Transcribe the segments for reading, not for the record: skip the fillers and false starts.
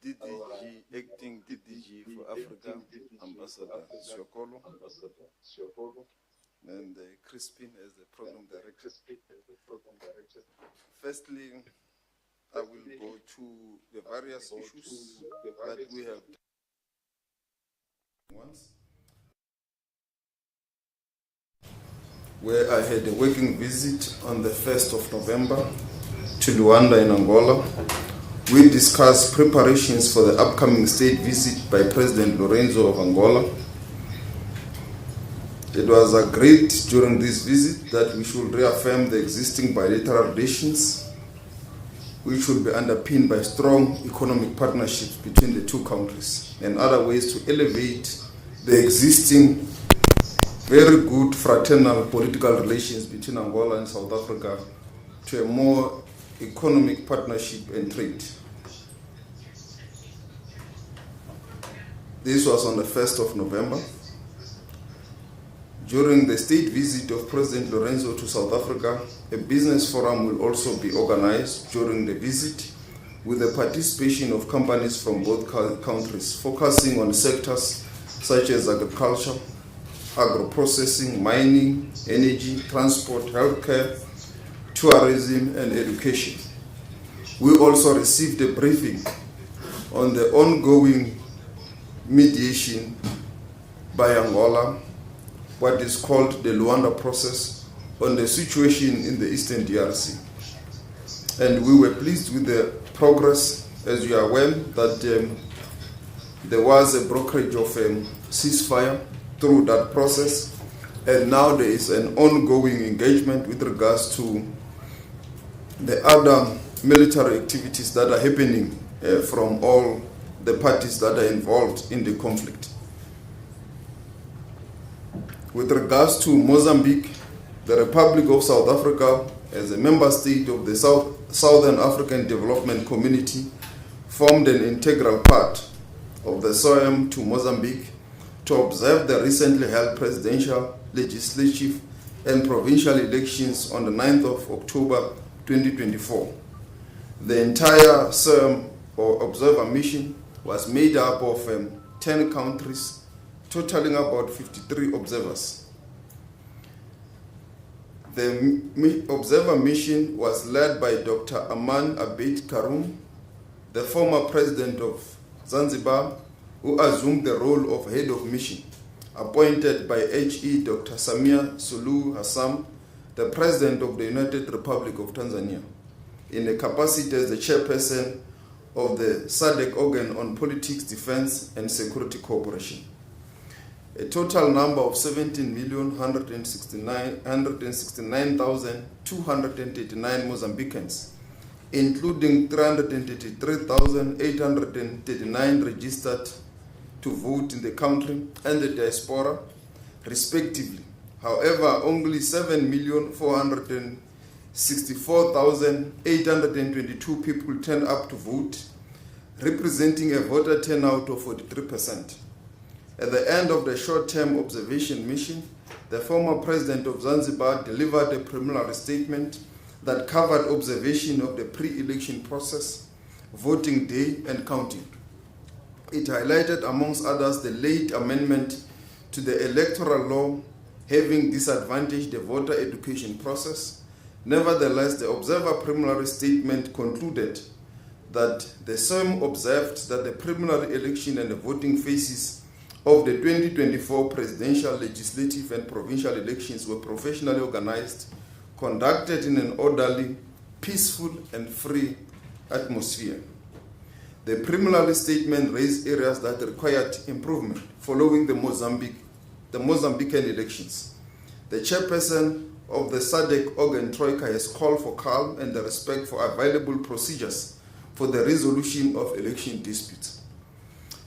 DDG, Acting DDG for Africa, Ambassador Siokolo, and Crispin as the Program Director. Firstly, I will go to the various issues that we have once, where I had a working visit on the 1st of November to Luanda in Angola. We discussed preparations for the upcoming state visit by President Lorenzo of Angola. It was agreed during this visit that we should reaffirm the existing bilateral relations, which should be underpinned by strong economic partnerships between the two countries and other ways to elevate the existing very good fraternal political relations between Angola and South Africa to a more economic partnership and trade. This was on the 1st of November. During the state visit of President Lorenzo to South Africa, a business forum will also be organized during the visit with the participation of companies from both countries, focusing on sectors such as agriculture, agro-processing, mining, energy, transport, healthcare, tourism, and education. We also received a briefing on the ongoing mediation by Angola, what is called the Luanda process, on the situation in the Eastern DRC. And we were pleased with the progress, as you are aware, that there was a brokerage of ceasefire through that process, and now there is an ongoing engagement with regards to the other military activities that are happening from all the parties that are involved in the conflict. With regards to Mozambique, the Republic of South Africa, as a member state of the Southern African Development Community, formed an integral part of the SOEM to Mozambique to observe the recently held presidential, legislative, and provincial elections on the 9th of October 2024. The entire SOEM or observer mission was made up of 10 countries, totaling about 53 observers. The observer mission was led by Dr. Aman Abeid Karum, the former president of Zanzibar, who assumed the role of head of mission, appointed by HE Dr. Samia Suluhu Hassan, the president of the United Republic of Tanzania, in a capacity as the chairperson of the SADC organ on politics, defense, and security cooperation. A total number of 17,169,239 Mozambicans, including 333,839 registered to vote in the country and the diaspora, respectively. However, only 7,464,822 people turned up to vote, representing a voter turnout of 43%. At the end of the short-term observation mission, the former president of Zanzibar delivered a preliminary statement that covered observation of the pre-election process, voting day, and counting. It highlighted, amongst others, the late amendment to the electoral law having disadvantaged the voter education process. Nevertheless, the observer preliminary statement concluded that the SOEM observed that the preliminary election and the voting phases of the 2024 presidential, legislative, and provincial elections were professionally organized, conducted in an orderly, peaceful, and free atmosphere. The preliminary statement raised areas that required improvement following the Mozambican elections. The chairperson of the SADC organ Troika has called for calm and the respect for available procedures for the resolution of election disputes.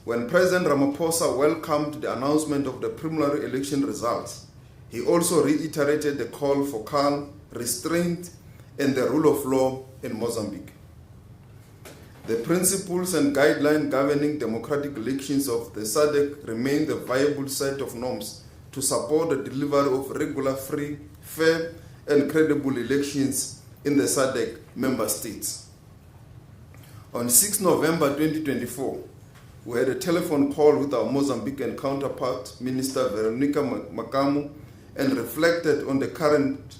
When President Ramaphosa welcomed the announcement of the preliminary election results, he also reiterated the call for calm, restraint, and the rule of law in Mozambique. The principles and guidelines governing democratic elections of the SADC remain the viable set of norms to support the delivery of regular, free, fair, and credible elections in the SADC member states. On 6 November 2024, we had a telephone call with our Mozambican counterpart, Minister Veronica Makamu, and reflected on the current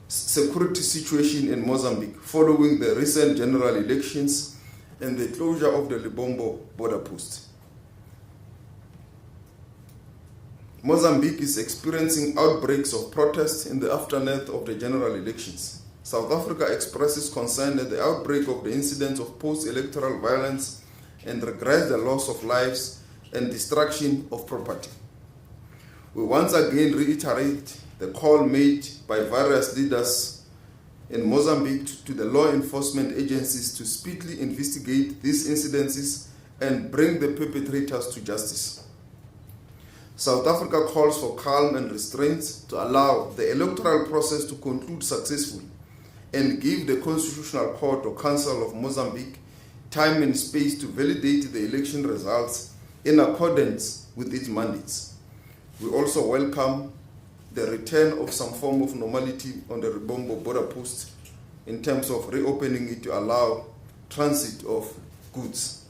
security situation in Mozambique following the recent general elections and the closure of the Lebombo border post. Mozambique is experiencing outbreaks of protests in the aftermath of the general elections. South Africa expresses concern at the outbreak of the incidents of post-electoral violence and regrets the loss of lives and destruction of property. We once again reiterate the call made by various leaders in Mozambique to the law enforcement agencies to speedily investigate these incidences and bring the perpetrators to justice. South Africa calls for calm and restraint to allow the electoral process to conclude successfully and give the Constitutional Court or Council of Mozambique time and space to validate the election results in accordance with its mandates. We also welcome the return of some form of normality on the Lebombo border post in terms of reopening it to allow transit of goods.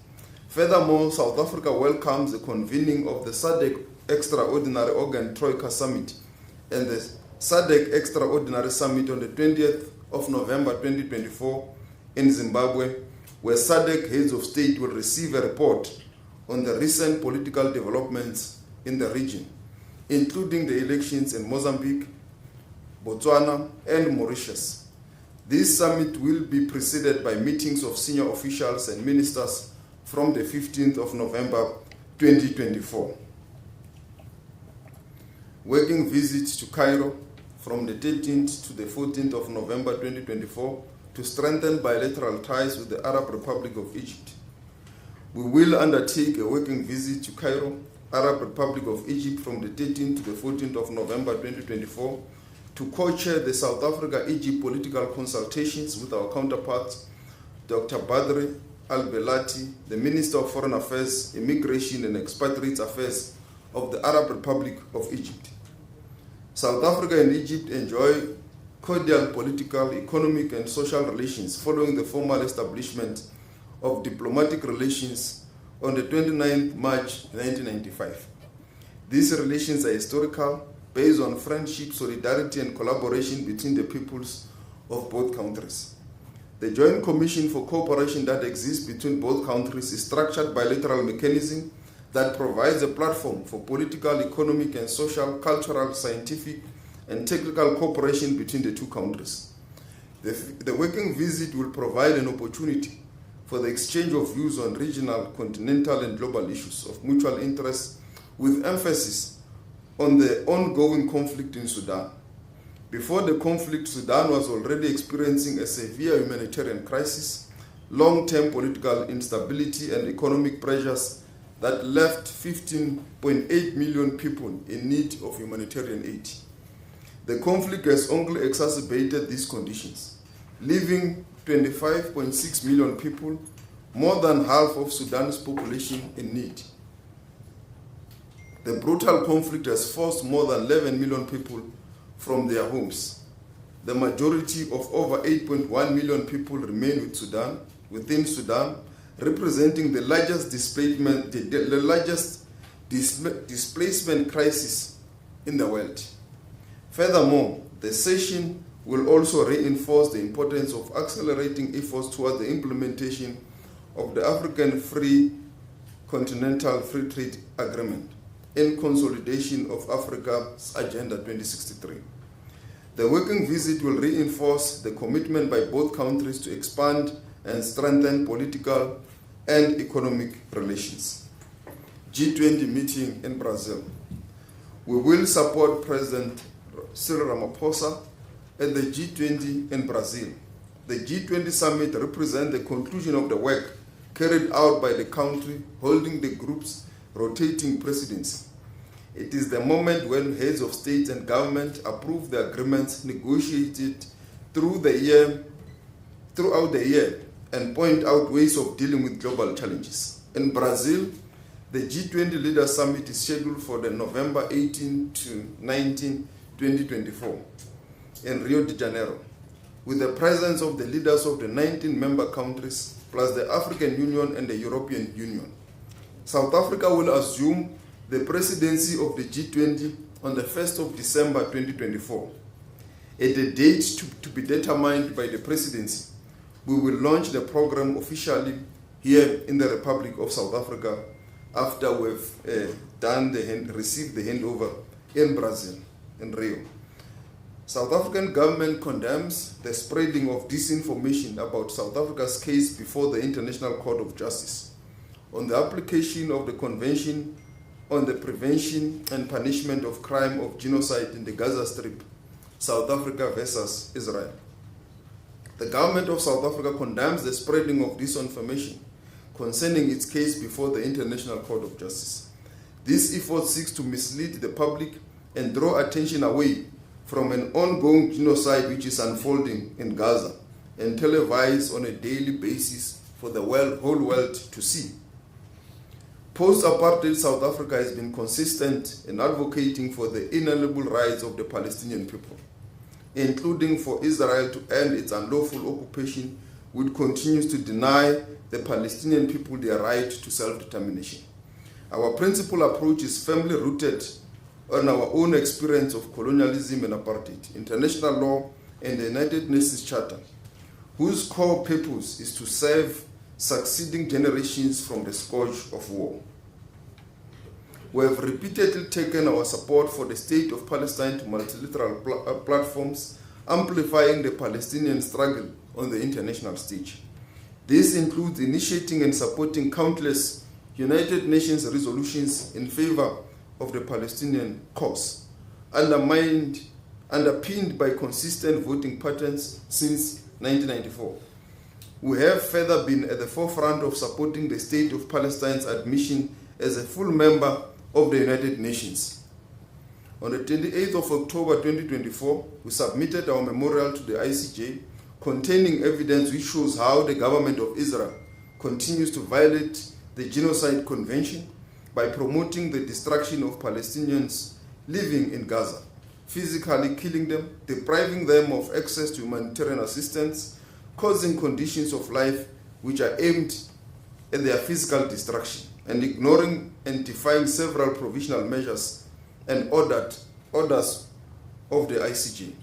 Furthermore, South Africa welcomes the convening of the SADC Extraordinary Organ Troika Summit and the SADC Extraordinary Summit on the 20th of November 2024 in Zimbabwe, where SADC heads of state will receive a report on the recent political developments in the region, including the elections in Mozambique, Botswana, and Mauritius. This summit will be preceded by meetings of senior officials and ministers from the 15th of November 2024. Working visits to Cairo from the 13th to the 14th of November 2024 to strengthen bilateral ties with the Arab Republic of Egypt. We will undertake a working visit to Cairo, Arab Republic of Egypt from the 13th to the 14th of November 2024 to co-chair the South Africa-Egypt political consultations with our counterparts, Dr. Badri Al-Belati, the Minister of Foreign Affairs, Immigration and Expatriates Affairs of the Arab Republic of Egypt. South Africa and Egypt enjoy cordial political, economic and social relations following the formal establishment of diplomatic relations on the 29th March 1995. These relations are historical, based on friendship, solidarity and collaboration between the peoples of both countries. The Joint Commission for Cooperation that exists between both countries is a structured bilateral mechanism that provides a platform for political, economic and social, cultural, scientific and technical cooperation between the two countries. The working visit will provide an opportunity for the exchange of views on regional, continental and global issues of mutual interest with emphasis on the ongoing conflict in Sudan. Before the conflict, Sudan was already experiencing a severe humanitarian crisis, long-term political instability and economic pressures that left 15.8 million people in need of humanitarian aid. The conflict has only exacerbated these conditions, leaving 25.6 million people, more than half of Sudan's population, in need. The brutal conflict has forced more than 11 million people from their homes. The majority of over 8.1 million people remain within Sudan, representing the largest displacement crisis in the world. Furthermore, the session will also reinforce the importance of accelerating efforts toward the implementation of the African Continental Free Trade Agreement in consolidation of Africa's Agenda 2063. The working visit will reinforce the commitment by both countries to expand and strengthen political and economic relations. G20 meeting in Brazil. We will support President Cyril Ramaphosa at the G20 in Brazil. The G20 summit represents the conclusion of the work carried out by the country holding the group's rotating presidency. It is the moment when heads of state and government approve the agreements negotiated throughout the year and point out ways of dealing with global challenges. In Brazil, the G20 Leaders Summit is scheduled for the November 18 to 19, 2024 in Rio de Janeiro, with the presence of the leaders of the 19 member countries plus the African Union and the European Union. South Africa will assume the presidency of the G20 on the 1st of December 2024. At a date to be determined by the presidency, we will launch the program officially here in the Republic of South Africa after we've received the handover in Brazil, in Rio. South African government condemns the spreading of disinformation about South Africa's case before the International Court of Justice on the application of the Convention on the Prevention and Punishment of Crime of Genocide in the Gaza Strip, South Africa versus Israel. The government of South Africa condemns the spreading of disinformation concerning its case before the International Court of Justice. This effort seeks to mislead the public and draw attention away from an ongoing genocide which is unfolding in Gaza and televised on a daily basis for the whole world to see. Post-apartheid South Africa has been consistent in advocating for the inalienable rights of the Palestinian people, including for Israel to end its unlawful occupation, which continues to deny the Palestinian people their right to self-determination. Our principal approach is firmly rooted on our own experience of colonialism and apartheid, international law, and the United Nations Charter, whose core purpose is to save succeeding generations from the scourge of war. We have repeatedly taken our support for the State of Palestine to multilateral platforms, amplifying the Palestinian struggle on the international stage. This includes initiating and supporting countless United Nations resolutions in favor of the Palestinian cause, underpinned by consistent voting patterns since 1994. We have further been at the forefront of supporting the State of Palestine's admission as a full member of the United Nations. On the 28th of October 2024, we submitted our memorial to the ICJ containing evidence which shows how the government of Israel continues to violate the Genocide Convention by promoting the destruction of Palestinians living in Gaza, physically killing them, depriving them of access to humanitarian assistance, causing conditions of life which are aimed at their physical destruction, and ignoring and defying several provisional measures and orders of the ICJ.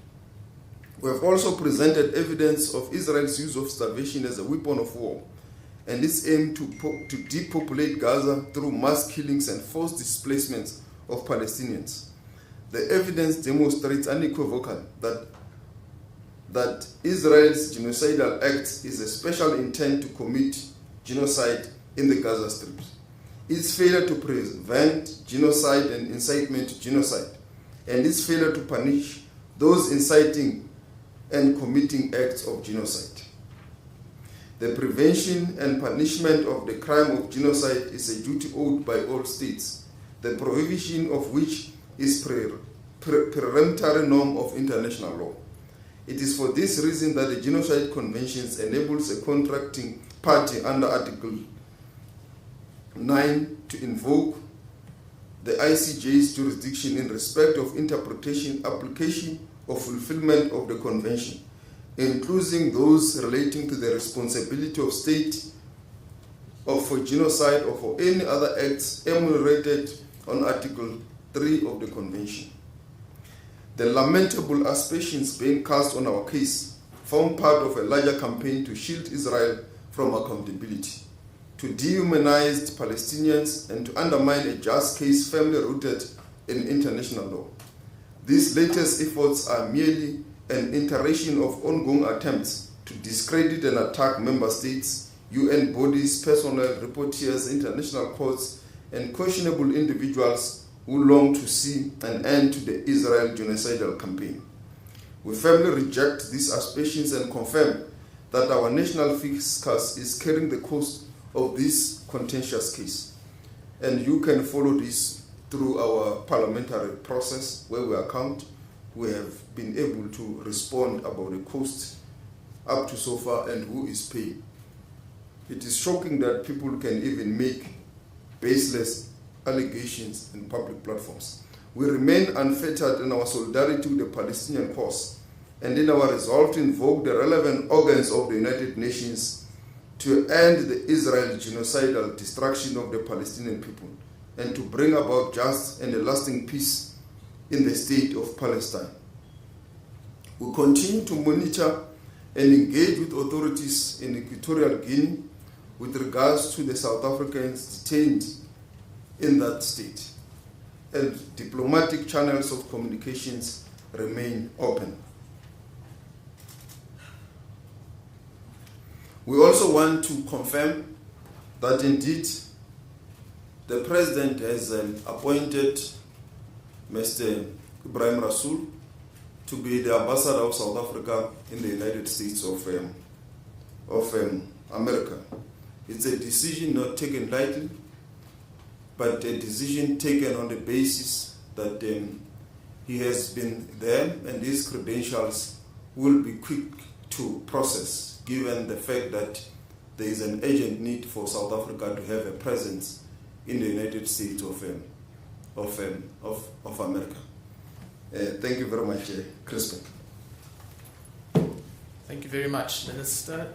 We have also presented evidence of Israel's use of starvation as a weapon of war and its aim to depopulate Gaza through mass killings and forced displacements of Palestinians. The evidence demonstrates unequivocally that Israel's genocidal act is a special intent to commit genocide in the Gaza Strip. Its failure to prevent genocide and incitement to genocide, and its failure to punish those inciting and committing acts of genocide. The prevention and punishment of the crime of genocide is a duty owed by all states, the prohibition of which is peremptory norm of international law. It is for this reason that the Genocide Convention enables a contracting party under Article 9 to invoke the ICJ's jurisdiction in respect of interpretation, application, or fulfillment of the Convention, including those relating to the responsibility of state for genocide or for any other acts enumerated on Article 3 of the Convention. The lamentable aspersions being cast on our case form part of a larger campaign to shield Israel from accountability, to dehumanize Palestinians, and to undermine a just case firmly rooted in international law. These latest efforts are merely an iteration of ongoing attempts to discredit and attack member states, UN bodies, personnel, reporters, international courts, and questionable individuals who long to see an end to the Israel genocidal campaign. We firmly reject these aspersions and confirm that our national fiscus is carrying the cost of this contentious case. And you can follow this through our parliamentary process where we account. We have been able to respond about the cost up to so far and who is paying. It is shocking that people can even make baseless allegations in public platforms. We remain unfettered in our solidarity with the Palestinian cause and in our resolve to invoke the relevant organs of the United Nations to end the Israel genocidal destruction of the Palestinian people and to bring about just and a lasting peace in the state of Palestine. We continue to monitor and engage with authorities in Equatorial Guinea with regards to the South Africans detained in that state, and diplomatic channels of communications remain open. We also want to confirm that indeed the President has appointed Mr. Ibrahim Rasool to be the Ambassador of South Africa in the United States of America. It's a decision not taken lightly, but a decision taken on the basis that he has been there and his credentials will be quick to process, given the fact that there is an urgent need for South Africa to have a presence in the United States of America. Thank you very much, Crispin. Thank you very much, Minister.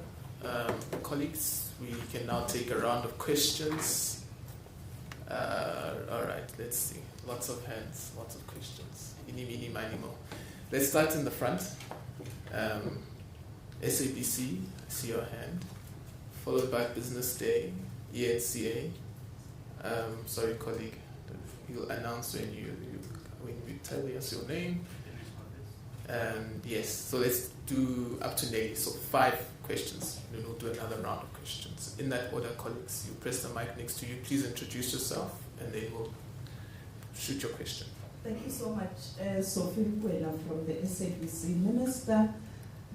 Colleagues, we can now take a round of questions. All right, let's see. Lots of hands, lots of questions. Eeny, meeny, miny, mo. Let's start in the front. SABC, I see your hand. Followed by Business Day, ENCA. Sorry, colleague. You'll announce when you tell us your name. Yes, so let's do up to Nelly. So 5 questions. Then we'll do another round of questions. In that order, colleagues, you press the mic next to you. Please introduce yourself, and then we'll shoot your question. Thank you so much. Sophie Kwena from the SABC. Minister,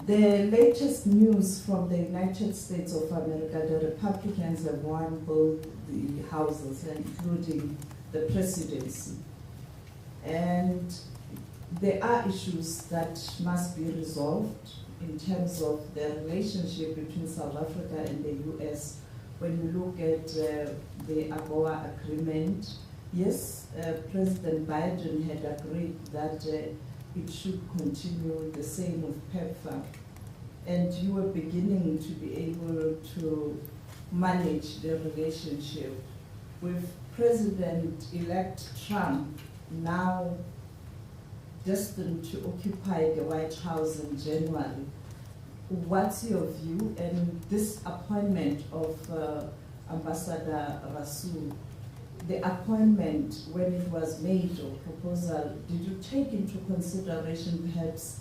the latest news from the United States of America, the Republicans have won both the houses, including the presidency. And there are issues that must be resolved in terms of the relationship between South Africa and the US. When you look at the Angola agreement, yes, President Biden had agreed that it should continue the same with PEPFAR. And you were beginning to be able to manage the relationship. With President-elect Trump now destined to occupy the White House in January, what's your view? And this appointment of Ambassador Rasool, the appointment, when it was made or proposal, did you take into consideration perhaps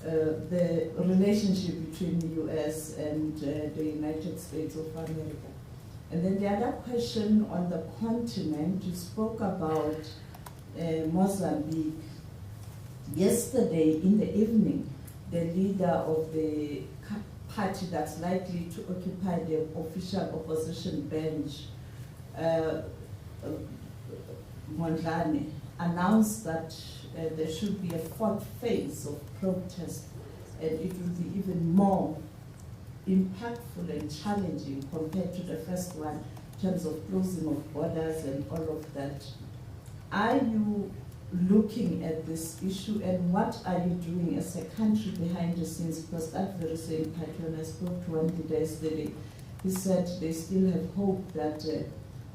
the relationship between the US and the United States of America? And then the other question on the continent, you spoke about Mozambique. Yesterday in the evening, the leader of the party that's likely to occupy the official opposition bench, Mondlane, announced that there should be a 4th phase of protest, and it will be even more impactful and challenging compared to the first one in terms of closing of borders and all of that. Are you looking at this issue, and what are you doing as a country behind the scenes? Because that very same party, when I spoke to one leader yesterday, he said they still have hope that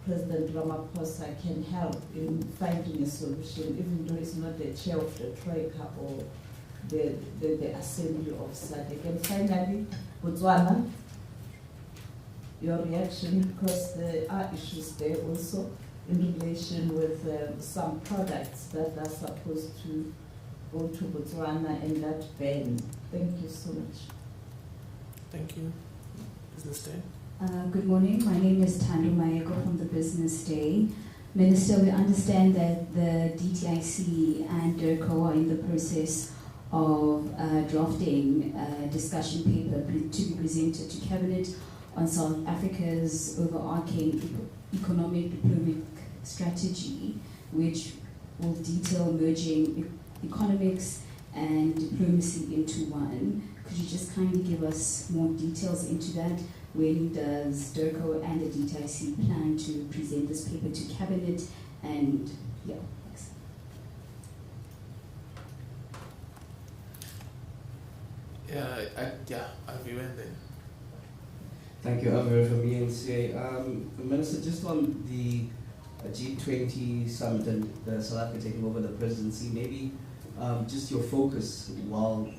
President Ramaphosa can help in finding a solution, even though he's not the chair of the Troika or the Assembly of SADC. And finally, Botswana, your reaction, because there are issues there also in relation with some products that are supposed to go to Botswana and that ban. Thank you so much. Thank you. Business Day. Good morning. My name is Tando Mayeko from the Business Day. Minister, we understand that the DTIC and DIRCO are in the process of drafting a discussion paper to be presented to Cabinet on South Africa's overarching economic diplomatic strategy, which will detail merging economics and diplomacy into one. Could you just kindly give us more details into that? When does DIRCO and the DTIC plan to present this paper to Cabinet? And yeah, thanks. I'll be then. Thank you, Amir from ENCA. Minister, just on the G20 summit and South Africa taking over the presidency, maybe just your focus while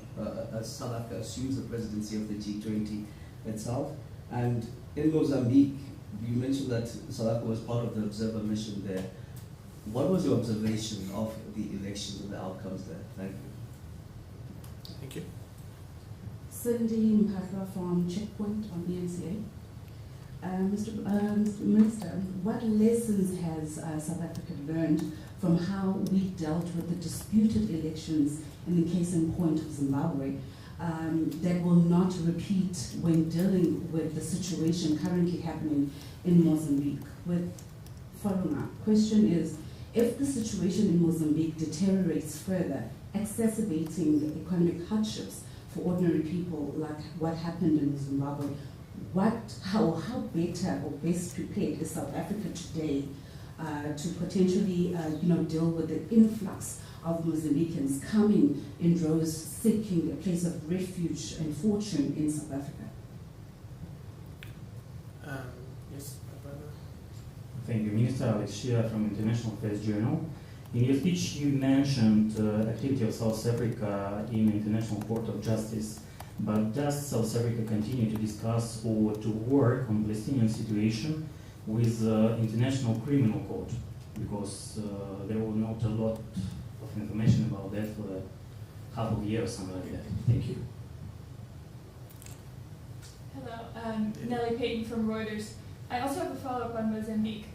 South Africa assumes the presidency of the G20 itself. And in Mozambique, you mentioned that South Africa was part of the observer mission there. What was your observation of the elections and the outcomes there? Thank you. Thank you. Cindy Mpafra from Checkpoint on ENCA. Mr. Minister, what lessons has South Africa learned from how we dealt with the disputed elections in the case in point of Zimbabwe that will not repeat when dealing with the situation currently happening in Mozambique? With following up, question is, if the situation in Mozambique deteriorates further, exacerbating the economic hardships for ordinary people like what happened in Zimbabwe, how better or best prepared is South Africa today to potentially deal with the influx of Mozambicans coming in droves seeking a place of refuge and fortune in South Africa? Yes, my brother. Thank you, Minister. Alex Shira from International Affairs Journal. In your speech, you mentioned activity of South Africa in the International Court of Justice. But does South Africa continue to discuss or to work on Palestinian situation with the International Criminal Court? Because there was not a lot of information about that for a half of a year or something like that. Thank you. Hello, Nellie Payton from Reuters. I also have a follow-up on Mozambique.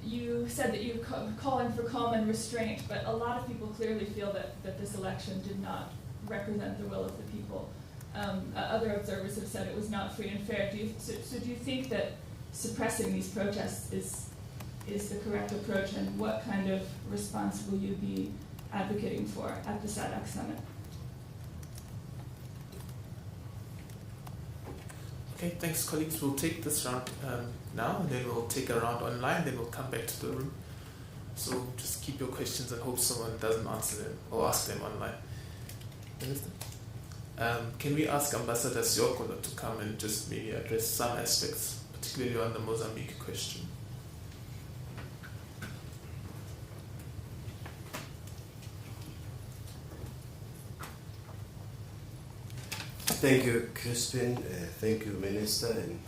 You said that you're calling for calm and restraint, but a lot of people clearly feel that this election did not represent the will of the people. Other observers have said it was not free and fair. Do you think that suppressing these protests is the correct approach, and what kind of response will you be advocating for at the SADC summit? Okay, thanks, colleagues. We'll take this round now, and then we'll take a round online, then we'll come back to the room. So just keep your questions and hope someone doesn't answer them or ask them online. Minister? Can we ask Ambassador Siokolo to come and just maybe address some aspects, particularly on the Mozambique question? Thank you, Crispin. Thank you, Minister, and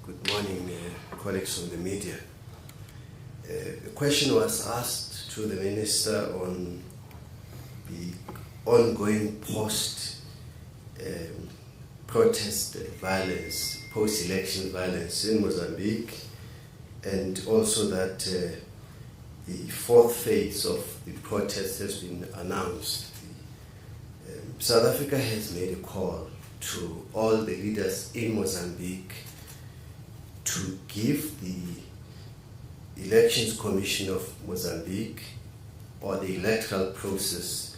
good morning, colleagues from the media. The question was asked to the Minister on the ongoing post-protest violence, post-election violence in Mozambique, and also that the fourth phase of the protest has been announced. South Africa has made a call to all the leaders in Mozambique to give the Elections Commission of Mozambique or the electoral process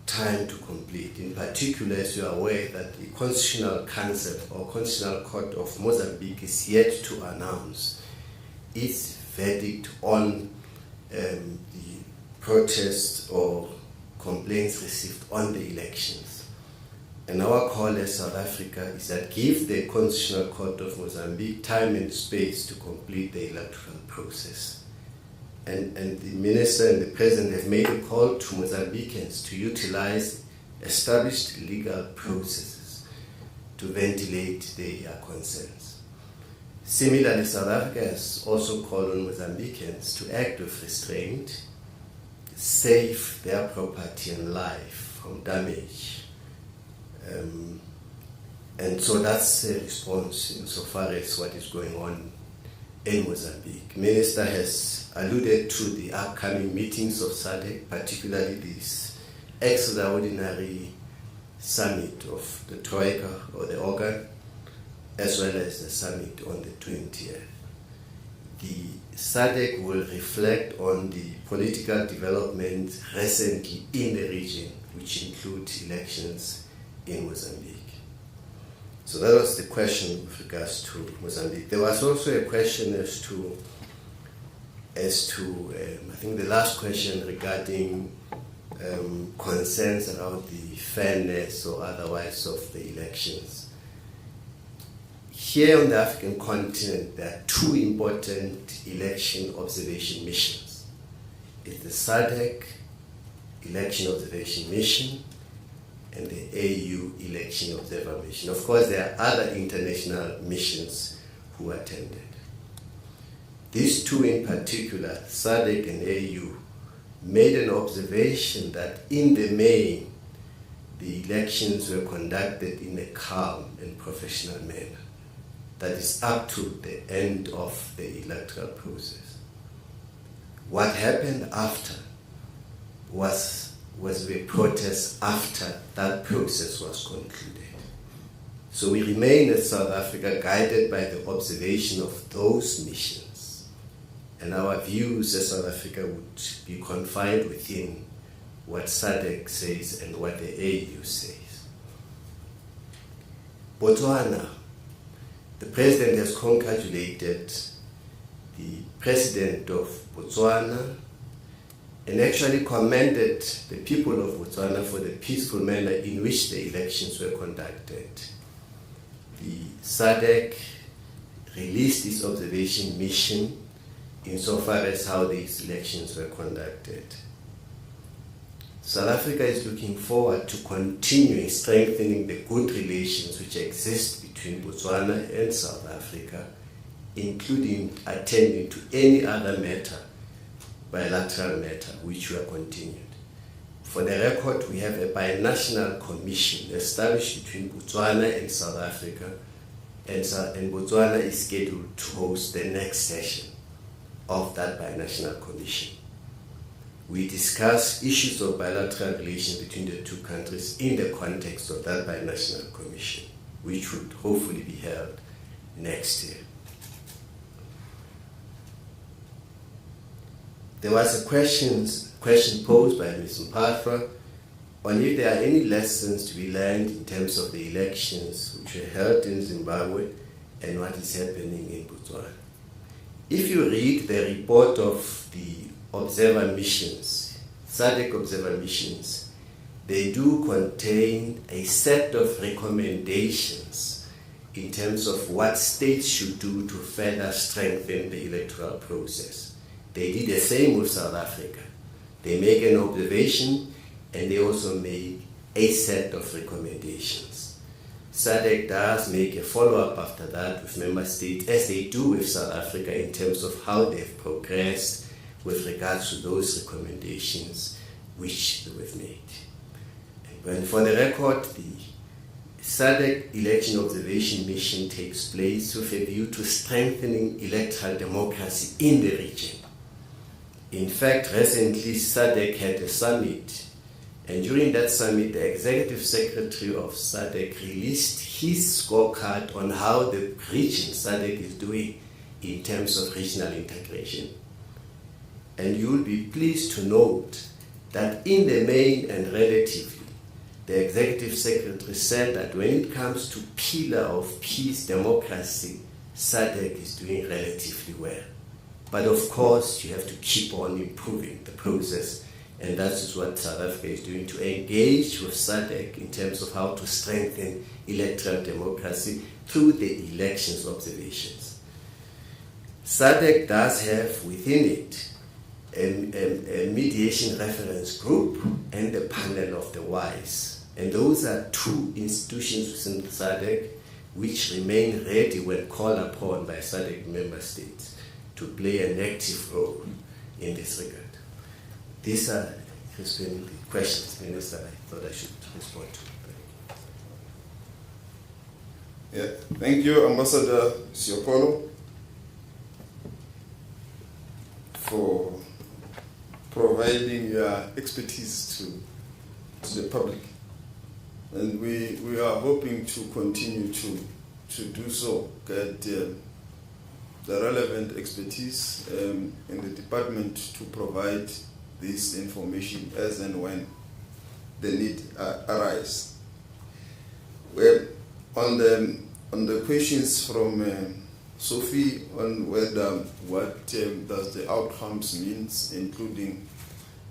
time to complete. In particular, as you are aware, that the Constitutional Council or Constitutional Court of Mozambique is yet to announce its verdict on the protests or complaints received on the elections. And our call as South Africa is that give the Constitutional Court of Mozambique time and space to complete the electoral process. And the Minister and the President have made a call to Mozambicans to utilize established legal processes to ventilate their concerns. Similarly, South Africa has also called on Mozambicans to act with restraint, save their property and life from damage. And so that's a response insofar as what is going on in Mozambique. Minister has alluded to the upcoming meetings of SADC, particularly this extraordinary summit of the Troika or the organ, as well as the summit on the 20th. The SADC will reflect on the political developments recently in the region, which include elections in Mozambique. So that was the question with regards to Mozambique. There was also a question as to I think the last question regarding concerns around the fairness or otherwise of the elections. Here on the African continent, there are two important election observation missions. It's the SADC Election Observation Mission and the AU Election Observer Mission. Of course, there are other international missions who attended. These two in particular, SADC and AU, made an observation that in the main, the elections were conducted in a calm and professional manner. That is up to the end of the electoral process. What happened after was the protest after that process was concluded. So we remain as South Africa guided by the observation of those missions. And our views as South Africa would be confined within what SADC says and what the AU says. Botswana, the president has congratulated the president of Botswana and actually commended the people of Botswana for the peaceful manner in which the elections were conducted. The SADC released its observation mission insofar as how these elections were conducted. South Africa is looking forward to continuing strengthening the good relations which exist between Botswana and South Africa, including attending to any other matter, bilateral matter, which were continued. For the record, we have a binational commission established between Botswana and South Africa, and Botswana is scheduled to host the next session of that binational commission. We discuss issues of bilateral relations between the two countries in the context of that binational commission, which would hopefully be held next year. There was a question posed by Ms. Mphathwa on if there are any lessons to be learned in terms of the elections which were held in Zimbabwe and what is happening in Botswana. If you read the report of the observer missions, SADC observer missions, they do contain a set of recommendations in terms of what states should do to further strengthen the electoral process. They did the same with South Africa. They make an observation and they also make a set of recommendations. SADC does make a follow-up after that with member states, as they do with South Africa, in terms of how they've progressed with regards to those recommendations which we've made. And for the record, the SADC Election Observation Mission takes place with a view to strengthening electoral democracy in the region. In fact, recently SADC had a summit, and during that summit, the Executive Secretary of SADC released his scorecard on how the region SADC is doing in terms of regional integration. And you will be pleased to note that in the main and relatively, the Executive Secretary said that when it comes to pillar of peace, democracy, SADC is doing relatively well. But of course, you have to keep on improving the process, and that is what South Africa is doing, to engage with SADC in terms of how to strengthen electoral democracy through the elections observations. SADC does have within it a mediation reference group and the panel of the wise. And those are two institutions within SADC which remain ready when called upon by SADC member states to play an active role in this regard. These are the questions, Minister, I thought I should respond to. Yeah, thank you, Ambassador Siopolo, for providing your expertise to the public. And we are hoping to continue to do so, get the relevant expertise in the department to provide this information as and when the need arises. Well, on the questions from Sophie on whether what does the outcomes means, including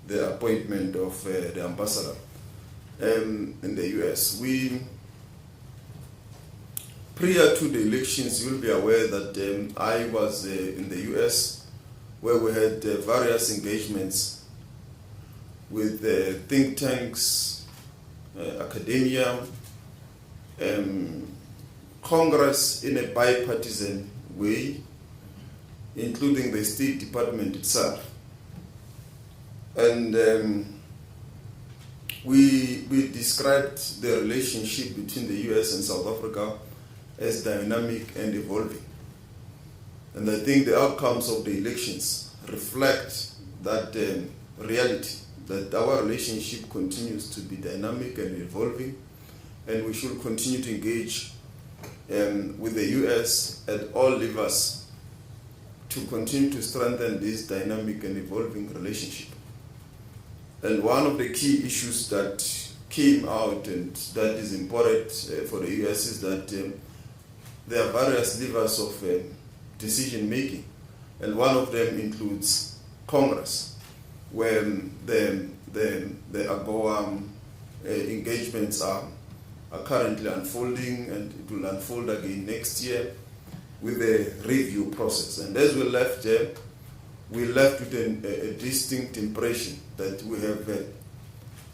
the appointment of the ambassador in the US. Prior to the elections, you'll be aware that I was in the US, where we had various engagements with think tanks, academia, Congress in a bipartisan way, including the State Department itself. And we described the relationship between the US and South Africa as dynamic and evolving. And I think the outcomes of the elections reflect that reality, that our relationship continues to be dynamic and evolving, and we should continue to engage with the US at all levels to continue to strengthen this dynamic and evolving relationship. And one of the key issues that came out and that is important for the US is that there are various levels of decision making, and one of them includes Congress, where the AGOA engagements are currently unfolding, and it will unfold again next year with a review process. And as we left there, we left with a distinct impression that we have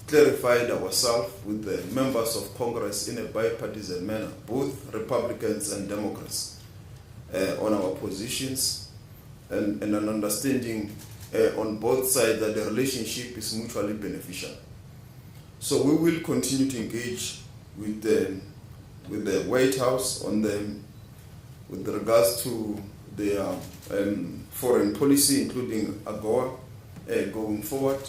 clarified ourselves with the members of Congress in a bipartisan manner, both Republicans and Democrats, on our positions, and an understanding on both sides that the relationship is mutually beneficial. So we will continue to engage with the White House with regards to their foreign policy, including AGOA, going forward,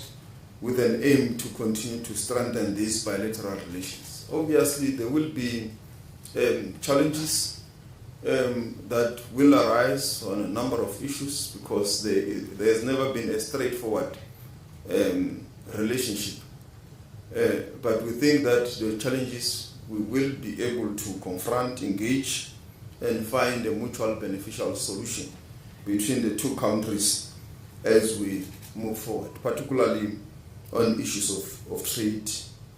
with an aim to continue to strengthen these bilateral relations. Obviously, there will be challenges that will arise on a number of issues, because there has never been a straightforward relationship. But we think that the challenges we will be able to confront, engage, and find a mutual beneficial solution between the two countries as we move forward, particularly on issues of trade,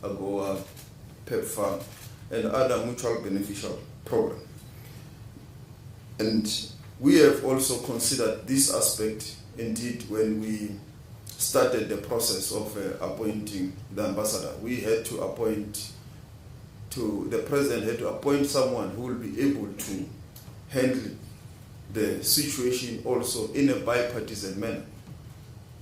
AGOA, PEPFAR, and other mutual beneficial programs. And we have also considered this aspect, indeed, when we started the process of appointing the ambassador. The president had to appoint someone who will be able to handle the situation also in a bipartisan manner,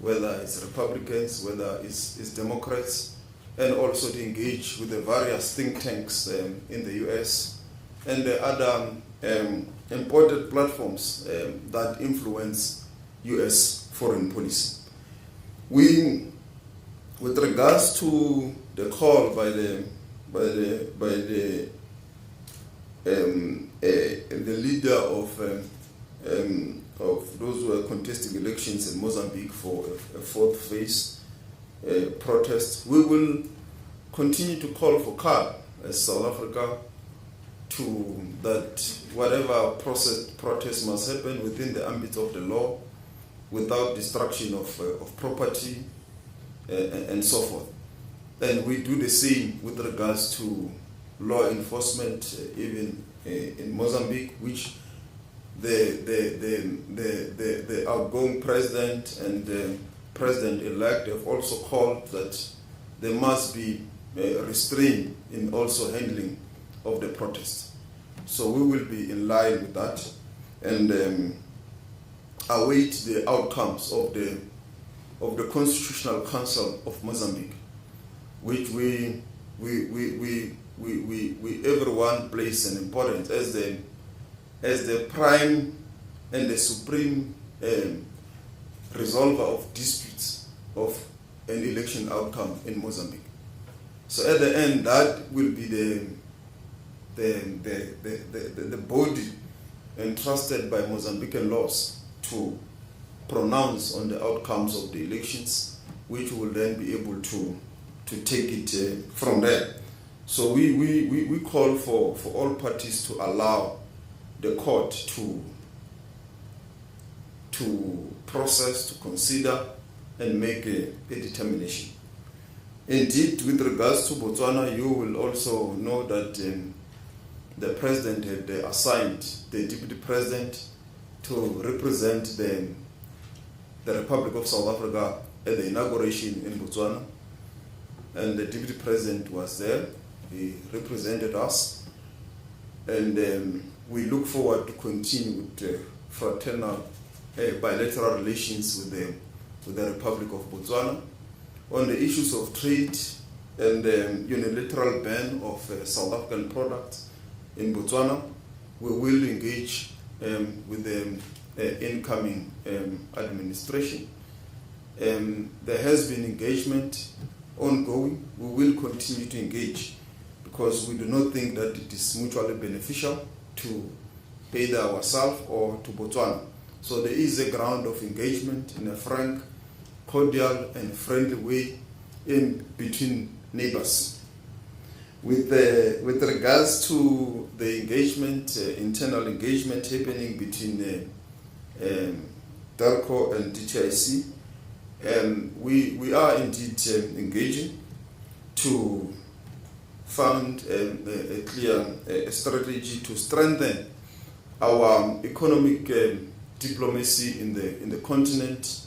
whether it's Republicans, whether it's Democrats, and also to engage with the various think tanks in the US and the other important platforms that influence US foreign policy. With regards to the call by the leader of those who are contesting elections in Mozambique for a fourth phase protest, we will continue to call for calm as South Africa, to that whatever protest must happen within the ambit of the law, without destruction of property and so forth. And we do the same with regards to law enforcement, even in Mozambique, which the outgoing president and the president-elect have also called that there must be restraint in also handling of the protest. So we will be in line with that and await the outcomes of the Constitutional Council of Mozambique, which we everyone place an importance as the prime and the supreme resolver of disputes of an election outcome in Mozambique. So at the end, that will be the body entrusted by Mozambican laws to pronounce on the outcomes of the elections, which will then be able to take it from there. So we call for all parties to allow the court to process, to consider, and make a determination. Indeed, with regards to Botswana, you will also know that the president had assigned the deputy president to represent the Republic of South Africa at the inauguration in Botswana. And the deputy president was there. He represented us. And we look forward to continue with fraternal bilateral relations with the Republic of Botswana. On the issues of trade and unilateral ban of South African products in Botswana, we will engage with the incoming administration. There has been engagement ongoing. We will continue to engage because we do not think that it is mutually beneficial to either ourselves or to Botswana. So there is a ground of engagement in a frank, cordial and friendly way in between neighbors. With regards to the engagement, internal engagement happening between DELCO and DTIC, we are indeed engaging to find a clear strategy to strengthen our economic diplomacy in the continent,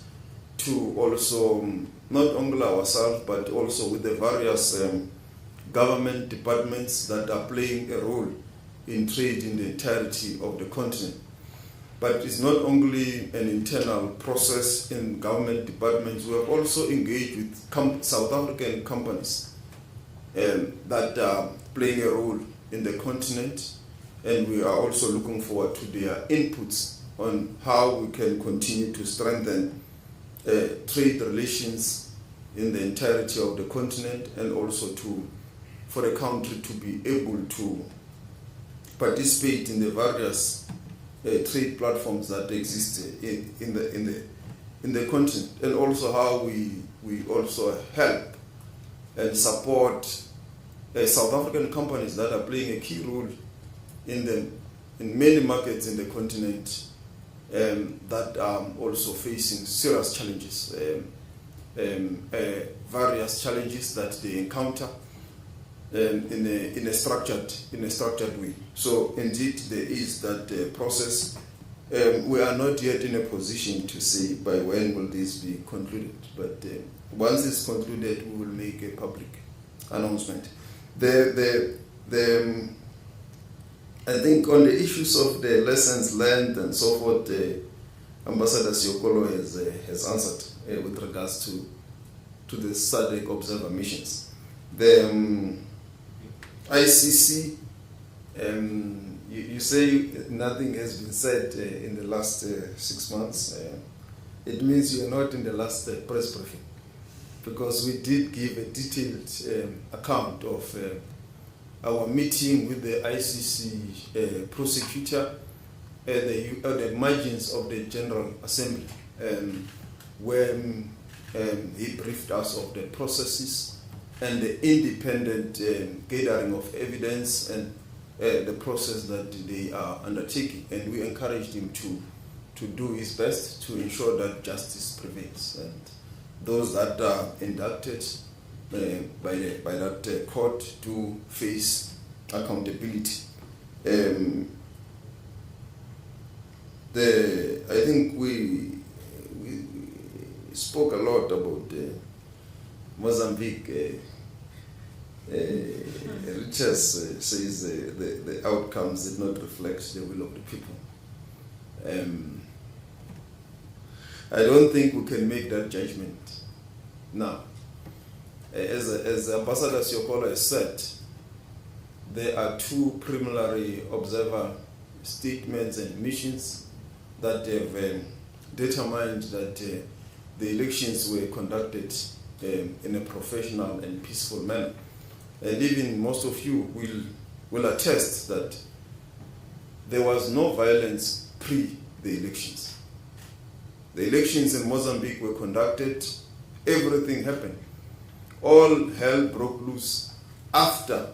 to also not only ourselves but also with the various government departments that are playing a role in trade in the entirety of the continent. But it's not only an internal process in government departments. We have also engaged with South African companies that are playing a role in the continent, and we are also looking forward to their inputs on how we can continue to strengthen trade relations in the entirety of the continent, and also for a country to be able to participate in the various trade platforms that exist in the continent, and also how we also help and support South African companies that are playing a key role in many markets in the continent that are also facing serious challenges, various challenges that they encounter in a structured way. So indeed there is that process. We are not yet in a position to say by when will this be concluded, but once it's concluded, we will make a public announcement. I think on the issues of the lessons learned and so forth, Ambassador Siokolo has answered with regards to the SADC observer missions. The ICC, you say nothing has been said in the last 6 months. It means you are not in the last press briefing, because we did give a detailed account of our meeting with the ICC prosecutor at the margins of the General Assembly, when he briefed us of the processes and the independent gathering of evidence and the process that they are undertaking. And we encouraged him to do his best to ensure that justice prevails. And those that are inducted by that court to face accountability. I think we spoke a lot about Mozambique. Richard says the outcomes did not reflect the will of the people. I don't think we can make that judgment now. As Ambassador Siokolo has said, there are 2 preliminary observer statements and missions that have determined that the elections were conducted in a professional and peaceful manner. And even most of you will attest that there was no violence pre the elections. The elections in Mozambique were conducted, everything happened. All hell broke loose after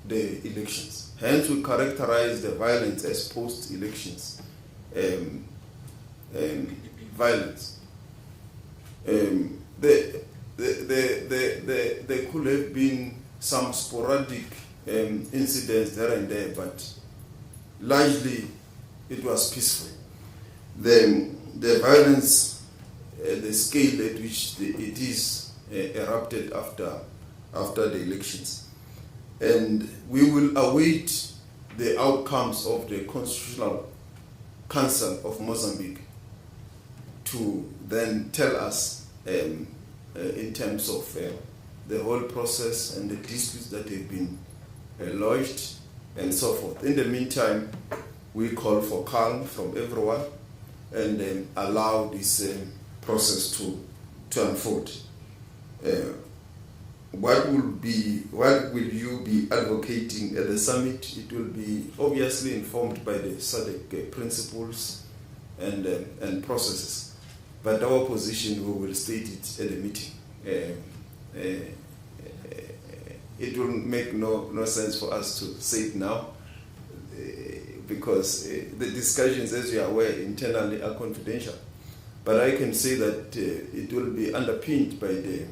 the elections. Hence we characterize the violence as post-elections violence. There could have been some sporadic incidents there and there, but largely it was peaceful. The violence, the scale at which it is erupted after the elections. And we will await the outcomes of the Constitutional Council of Mozambique to then tell us in terms of the whole process and the disputes that have been lodged and so forth. In the meantime, we call for calm from everyone and allow this process to unfold. What will you be advocating at the summit? It will be obviously informed by the SADC principles and processes, but our position, we will state it at the meeting. It will make no sense for us to say it now, because the discussions, as you are aware, internally are confidential. But I can say that it will be underpinned by the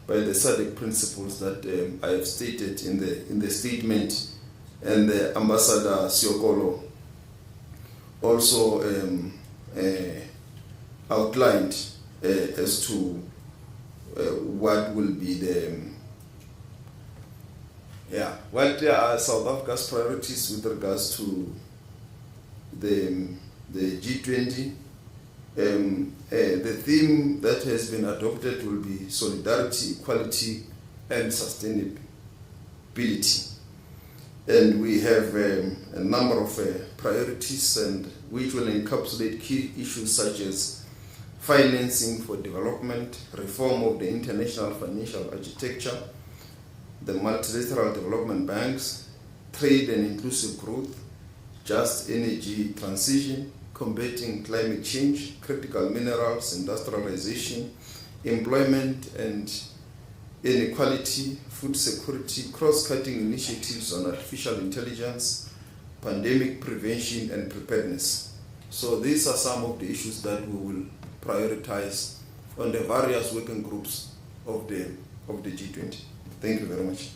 SADC principles that I have stated in the statement, and the Ambassador Siokolo also outlined as to what will be what are South Africa's priorities with regards to the G20. The theme that has been adopted will be solidarity, equality, and sustainability. And we have a number of priorities, and which will encapsulate key issues such as financing for development, reform of the international financial architecture, the multilateral development banks, trade and inclusive growth, just energy transition, combating climate change, critical minerals, industrialization, employment and inequality, food security, cross-cutting initiatives on artificial intelligence, pandemic prevention and preparedness. So these are some of the issues that we will prioritize on the various working groups of the G20. Thank you very much.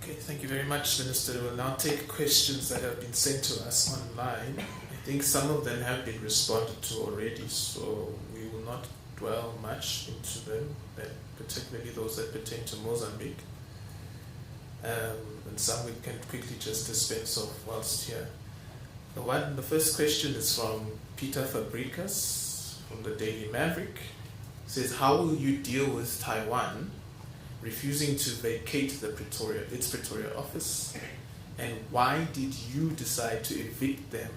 Okay, thank you very much, Minister. We'll now take questions that have been sent to us online. I think some of them have been responded to already, so we will not dwell much into them, particularly those that pertain to Mozambique. And some we can quickly just dispense of whilst here. The first question is from Peter Fabricas from the Daily Maverick. It says, how will you deal with Taiwan refusing to vacate its Pretoria office, and why did you decide to evict them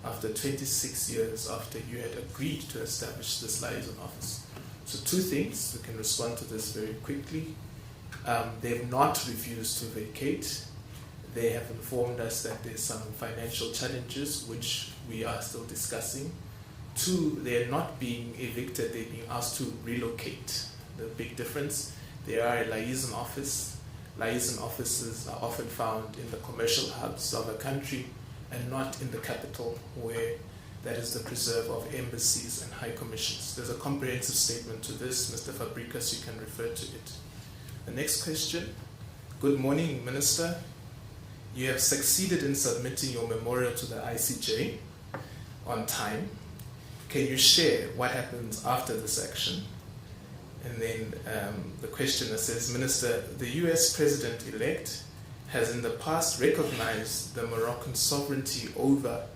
after 26 years after you had agreed to establish this liaison office? So two things, we can respond to this very quickly. They have not refused to vacate. They have informed us that there's some financial challenges which we are still discussing. Two, they are not being evicted, they're being asked to relocate. The big difference, they are a liaison office. Liaison offices are often found in the commercial hubs of a country and not in the capital, where that is the preserve of embassies and high commissions. There's a comprehensive statement to this, Mr. Fabricas, you can refer to it. The next question. Good morning, Minister. You have succeeded in submitting your memorial to the ICJ on time. Can you share what happens after this action? And then the questioner says, Minister, the US President-elect has in the past recognized the Moroccan sovereignty over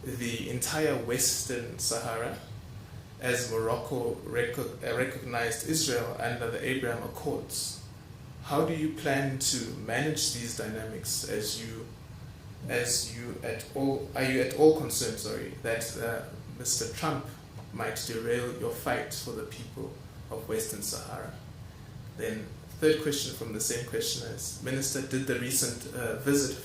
the entire Western Sahara, as Morocco recognized Israel under the Abraham Accords. How do you plan to manage these dynamics are you at all concerned, that Mr. Trump might derail your fight for the people of Western Sahara? Then third question from the same questioner is, Minister, did the recent visit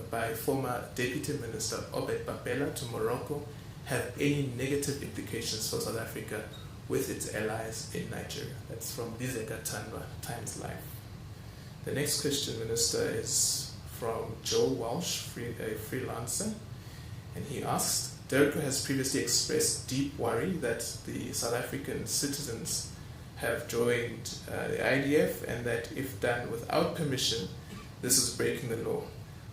by former Deputy Minister Obed Babela to Morocco have any negative implications for South Africa with its allies in Nigeria? That's from Lizeka Tandwa, Times Live. The next question, Minister, is from Joel Walsh, a freelancer. And he asked, DIRCO has previously expressed deep worry that the South African citizens have joined the IDF and that if done without permission, this is breaking the law.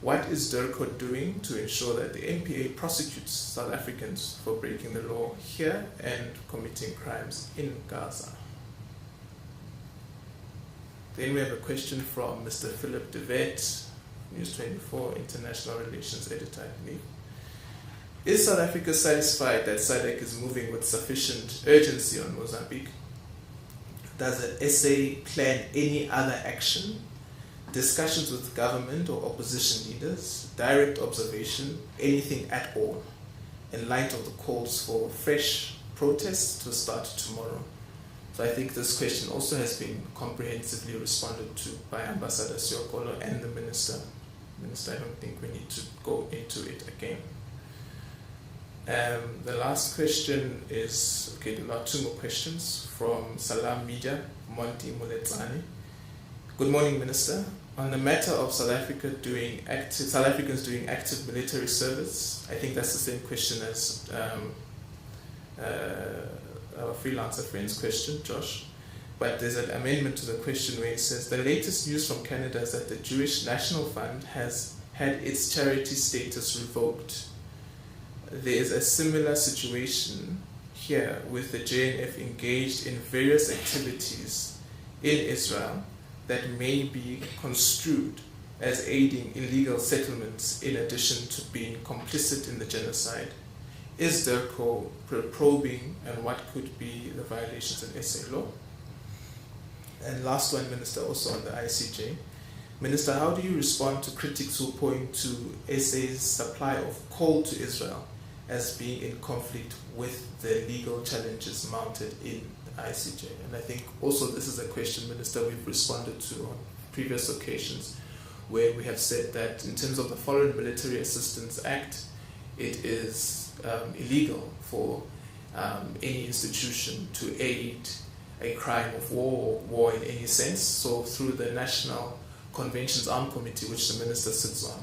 What is DIRCO doing to ensure that the NPA prosecutes South Africans for breaking the law here and committing crimes in Gaza? Then we have a question from Mr. Philip De Wet, News 24 International Relations Editor, I believe. Is South Africa satisfied that SADC is moving with sufficient urgency on Mozambique? Does the SA plan any other action? Discussions with government or opposition leaders, direct observation, anything at all, in light of the calls for fresh protests to start tomorrow? So I think this question also has been comprehensively responded to by Ambassador Siokolo and the Minister. I don't think we need to go into it again. The last question is, okay, there are two more questions from Salam Media, Monty Muletsani. Good morning, Minister. On the matter of South Africans doing active military service, I think that's the same question as our freelancer friend's question, Josh. But there's an amendment to the question where it says, the latest news from Canada is that the Jewish National Fund has had its charity status revoked. There is a similar situation here with the JNF engaged in various activities in Israel that may be construed as aiding illegal settlements in addition to being complicit in the genocide. Is DIRCO probing, and what could be the violations in SA law? And last one, Minister, also on the ICJ. Minister, how do you respond to critics who point to SA's supply of coal to Israel as being in conflict with the legal challenges mounted in the ICJ? And I think also this is a question, Minister, we've responded to on previous occasions, where we have said that in terms of the Foreign Military Assistance Act, it is illegal for any institution to aid a crime of war or war in any sense. So through the National Conventions Armed Committee, which the Minister sits on,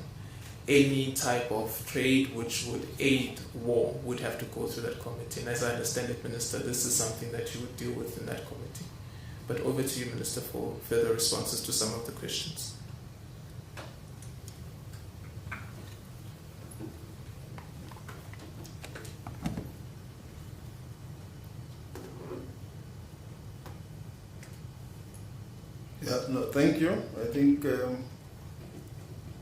any type of trade which would aid war would have to go through that committee. And as I understand it, Minister, this is something that you would deal with in that committee. But over to you, Minister, for further responses to some of the questions. Yeah, no, thank you. I think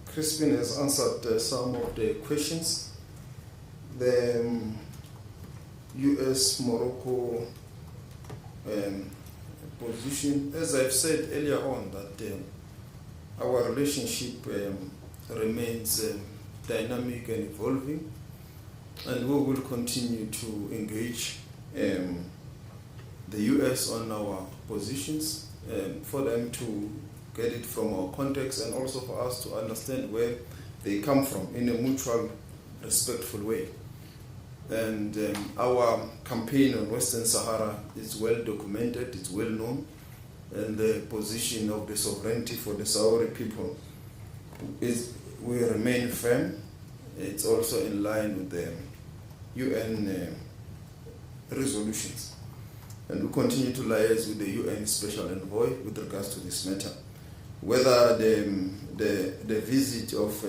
Crispin has answered some of the questions. The US-Morocco position, as I've said earlier on, that our relationship remains dynamic and evolving, and we will continue to engage the US on our positions, for them to get it from our context and also for us to understand where they come from in a mutual, respectful way. And our campaign on Western Sahara is well documented, it's well known, and the position of the sovereignty for the Sahrawi people will remain firm. It's also in line with the UN resolutions. And we continue to liaise with the UN Special Envoy with regards to this matter. Whether the visit of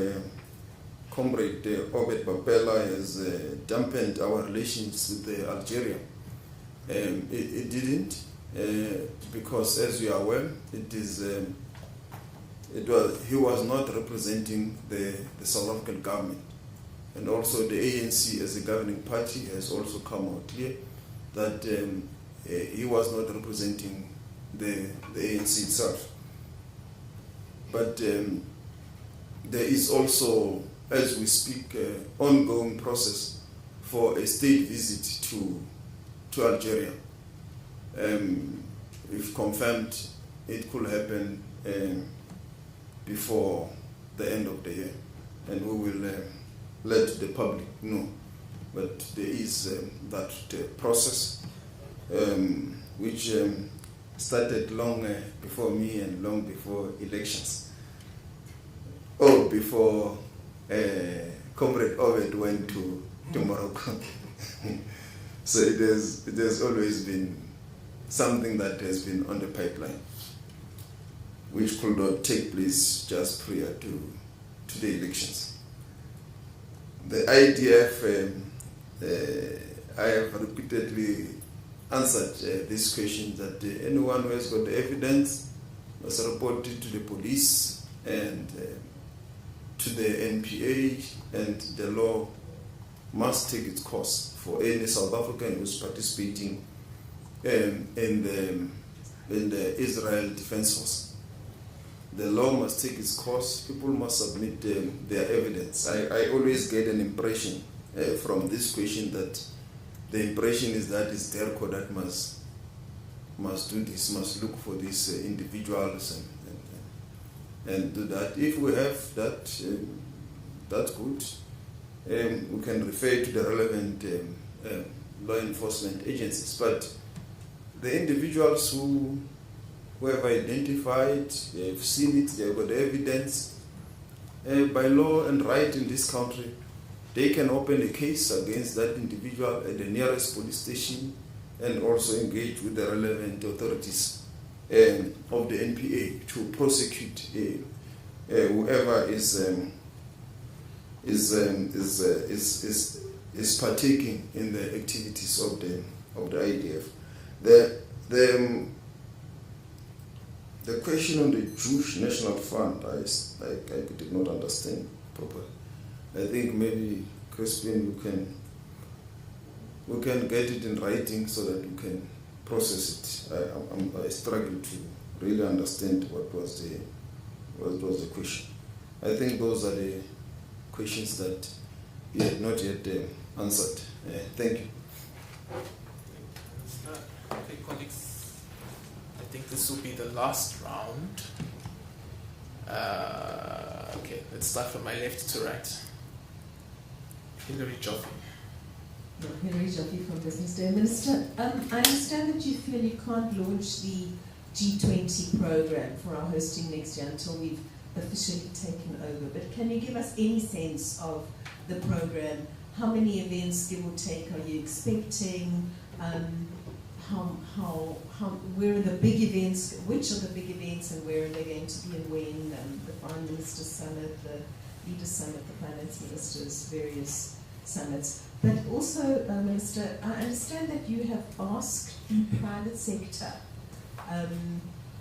Comrade Obed Bapela has dampened our relations with Algeria, it didn't, because as you are aware, he was not representing the South African government. And also the ANC as a governing party has also come out clear that he was not representing the ANC itself. But there is also, as we speak, ongoing process for a state visit to Algeria. If confirmed, it could happen before the end of the year, and we will let the public know. But there is that process which started long before me and long before elections, or before Comrade Ovid went to Morocco. So it has always been something that has been on the pipeline, which could not take place just prior to the elections. The IDF, I have repeatedly answered this question that anyone who has got the evidence must report it to the police and to the NPA, and the law must take its course for any South African who is participating in the Israel Defense Force. The law must take its course. People must submit their evidence. I always get an impression from this question that the impression is that it's DERCO that must do this, must look for these individuals and do that. If we have that, that's good. We can refer to the relevant law enforcement agencies. But the individuals who have identified, they've seen it, they've got evidence, by law and right in this country, they can open a case against that individual at the nearest police station and also engage with the relevant authorities of the NPA to prosecute whoever is partaking in the activities of the IDF. The question on the Jewish National Fund, I did not understand properly. I think maybe, Crispin, we can get it in writing so that we can process it. I struggle to really understand what was the question. I think those are the questions that we had not yet answered. Thank you. Okay, colleagues, I think this will be the last round. Okay, let's start from my left to right. Hilary Joffe. Hilary Joffe from Business Day. Minister, I understand that you feel you can't launch the G20 program for our hosting next year until we've officially taken over. But can you give us any sense of the program? How many events, give or take, are you expecting? Where are the big events? Which are the big events, and where are they going to be, and when? The Prime Minister Summit, the Leaders Summit, the Finance Ministers, various summits. But also, Minister, I understand that you have asked the private sector,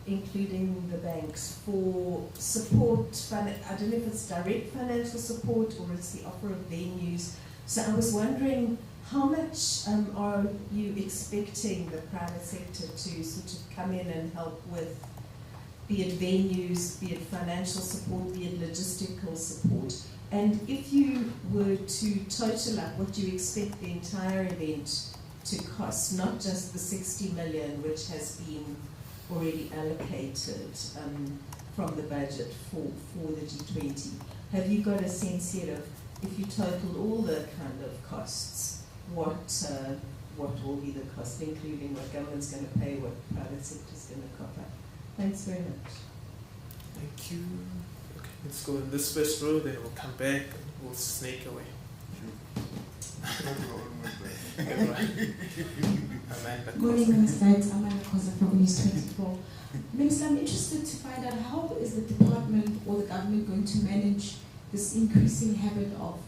including the banks, for support. I don't know if it's direct financial support or it's the offer of venues. So I was wondering, how much are you expecting the private sector to sort of come in and help with, be it venues, be it financial support, be it logistical support? And if you were to total up what you expect the entire event to cost, not just the 60 million which has been already allocated from the budget for the G20, have you got a sense yet of, if you total all the kind of costs, what will be the cost, including what government's going to pay, what private sector's going to cover? Thanks very much. Thank you. Okay, let's go in this first row, then we'll come back and we'll snake away. Good morning, Minister. It's Amanda Koza from News 24. Minister, I'm interested to find out how is the department or the government going to manage this increasing habit of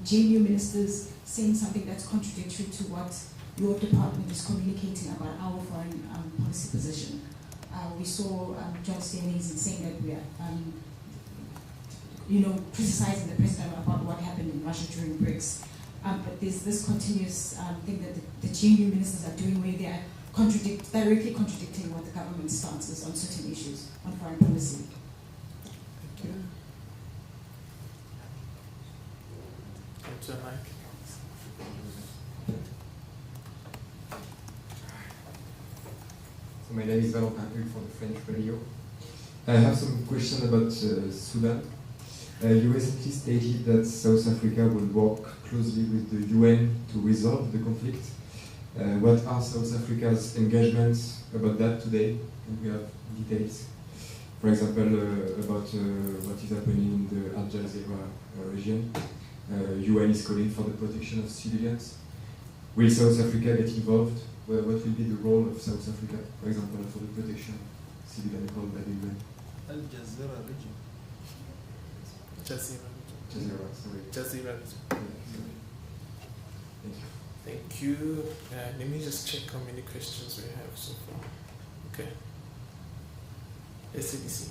JNU ministers saying something that's contradictory to what your department is communicating about our foreign policy position. We saw John Steenhuisen saying that we are, criticizing the president about what happened in Russia during BRICS. But there's this continuous thing that the JNU ministers are doing where they are directly contradicting what the government's stance is on certain issues on foreign policy. Thank you. Come to the mic. So my name is Valentin Hugues from the French radio. I have some questions about Sudan. You recently stated that South Africa will work closely with the UN to resolve the conflict. What are South Africa's engagements about that today? Can we have details? For example, about what is happening in the Al Jazeera region, UN is calling for the protection of civilians. Will South Africa get involved? What will be the role of South Africa, for example, for the protection of civilians called by the UN? Al Jazeera region. Jazeera, sorry. Jazeera. Yeah, sorry. Thank you. Thank you. Let me just check how many questions we have so far. Okay. SABC.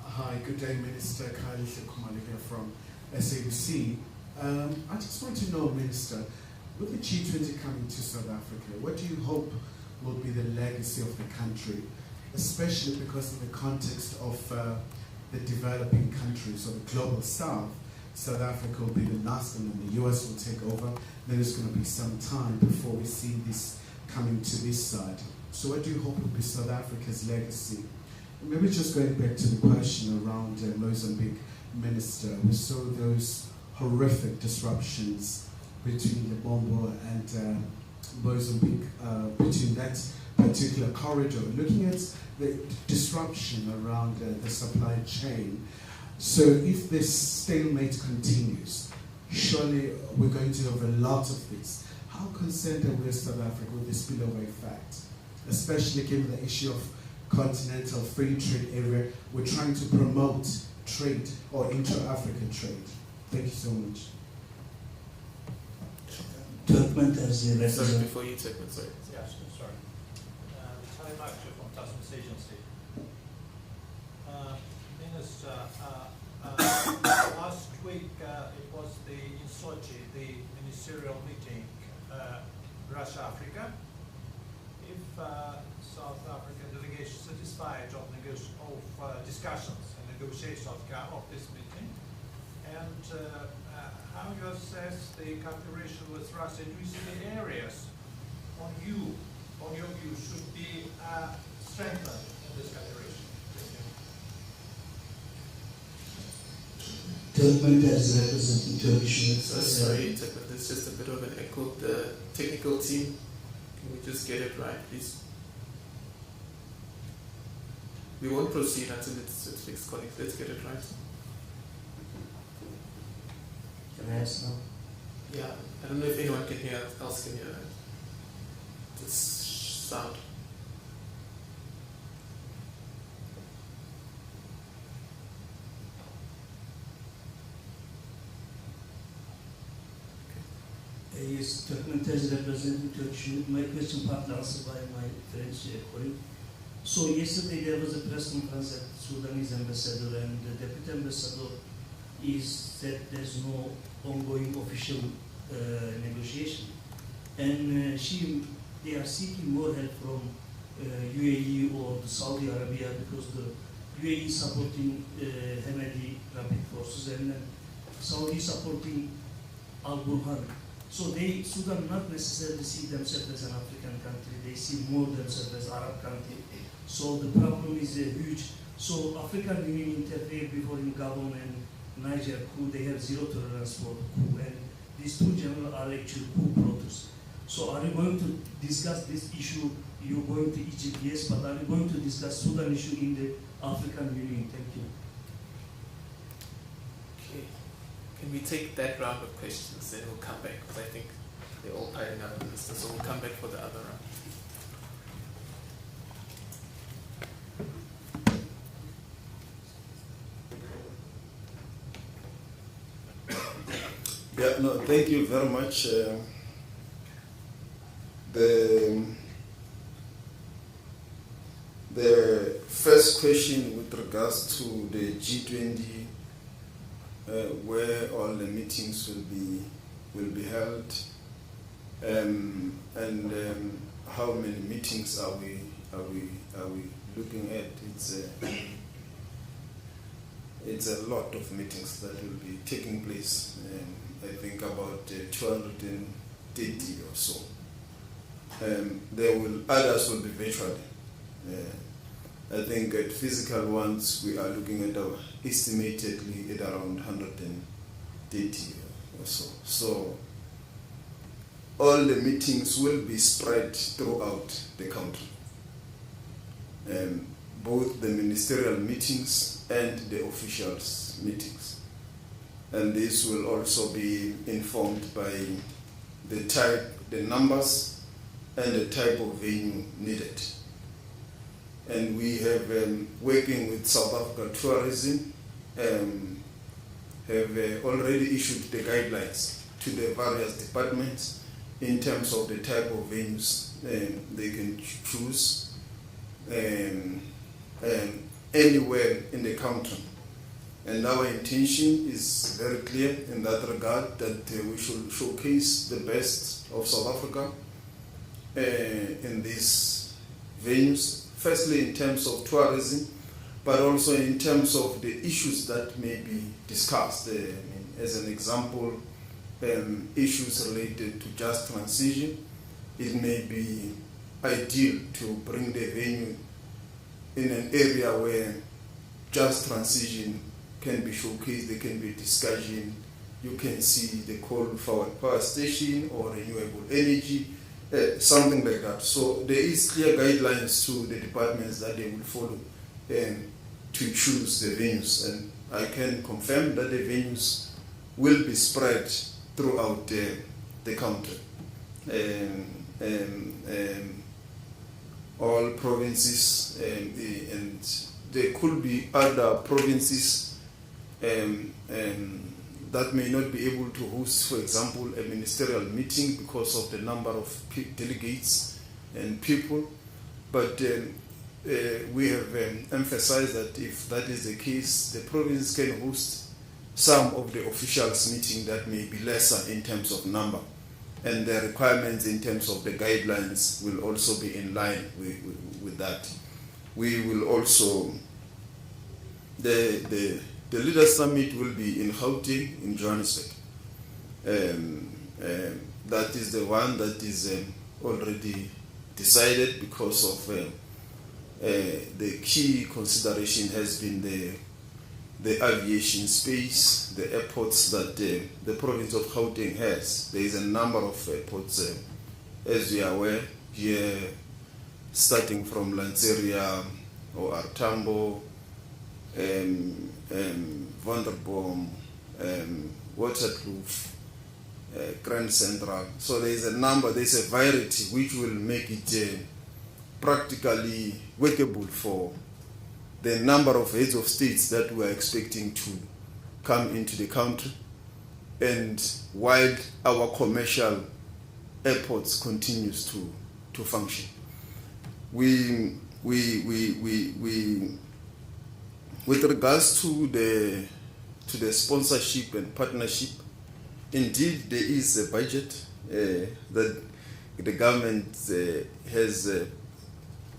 Hi, good day, Minister. Kylie Sekumali here from SABC. I just want to know, Minister, with the G20 coming to South Africa, what do you hope will be the legacy of the country, especially because in the context of the developing countries or the global south, South Africa will be the last and then the US will take over. Then it's going to be some time before we see this coming to this side. So what do you hope will be South Africa's legacy? Maybe just going back to the question around Mozambique, Minister, we saw those horrific disruptions between Lamola and Mozambique, between that particular corridor, looking at the disruption around the supply chain. So if this stalemate continues, surely we're going to have a lot of this. How concerned are we as South Africa with the spillover effect, especially given the issue of continental free trade area? We're trying to promote trade or intra-African trade. Thank you so much. Sorry, before you take it, sorry. Yes, sorry. Charlie Marshall from Customs Agency. Minister, last week it was in Sochi, the ministerial meeting, Russia-Africa. If South African delegation satisfied of discussions and negotiations outcome of this meeting, and how you assess the cooperation with Russia? Do you see the areas on your view, should be strengthened in this cooperation? Government as representing Turkish. Sorry, there's just a bit of an echo. The technical team, can we just get it right, please? We won't proceed until it's fixed, colleagues. Let's get it right. Can I ask now? Yeah, I don't know if anyone else can hear this sound. Yes, Turkmen as representing Turkish. My question partly answered by my French colleague. So yesterday there was a press conference at Sudanese ambassador, and the deputy ambassador is said there's no ongoing official negotiation, and they are seeking more help from UAE or Saudi Arabia, because the UAE supporting Hemedi rapid forces and Saudi supporting Al Burhan. So Sudan not necessarily see themselves as an African country, they see more themselves as Arab country. So the problem is huge. So African Union interfered before in Gabon and Niger coup, they have zero tolerance for coup, and these two generals are actually coup protos. So are you going to discuss this issue? You're going to Egypt, yes, but are you going to discuss Sudan issue in the African Union? Thank you. Okay. Can we take that round of questions, then we'll come back, because I think they're all piling up on this, so we'll come back for the other round. Yeah, no, thank you very much. The first question with regards to the G20, where all the meetings will be held, and how many meetings are we looking at? It's a lot of meetings that will be taking place. I think about 230 or so. Others will be virtually. I think at physical ones we are looking at estimatedly at around 130 or so. So all the meetings will be spread throughout the country. Both the ministerial meetings and the officials' meetings. and this will also be informed by the type, the numbers, and the type of venue needed. And we have, working with South Africa Tourism, have already issued the guidelines to the various departments in terms of the type of venues they can choose anywhere in the country. And our intention is very clear in that regard, that we should showcase the best of South Africa in these venues, firstly in terms of tourism, but also in terms of the issues that may be discussed. As an example, issues related to just transition. It may be ideal to bring the venue in an area where just transition can be showcased, there can be discussion. You can see the coal-fired power station or renewable energy, something like that. So there is clear guidelines to the departments that they will follow to choose the venues. And I can confirm that the venues will be spread throughout the country. All provinces, and there could be other provinces that may not be able to host, for example, a ministerial meeting because of the number of delegates and people. But we have emphasized that if that is the case, the province can host some of the officials' meeting that may be lesser in terms of number. And the requirements in terms of the guidelines will also be in line with that. We will also, the Leaders Summit will be in Gauteng, in Johannesburg. That is the one that is already decided because of the key consideration has been the aviation space, the airports that the province of Gauteng has. There is a number of airports, as we are aware, here, starting from Lanseria or Artambo, Vanderboom, Waterkloof, Grand Central. So there is a number, there is a variety which will make it practically workable for the number of heads of states that we are expecting to come into the country, and while our commercial airports continues to function. We with regards to the sponsorship and partnership, indeed there is a budget that the government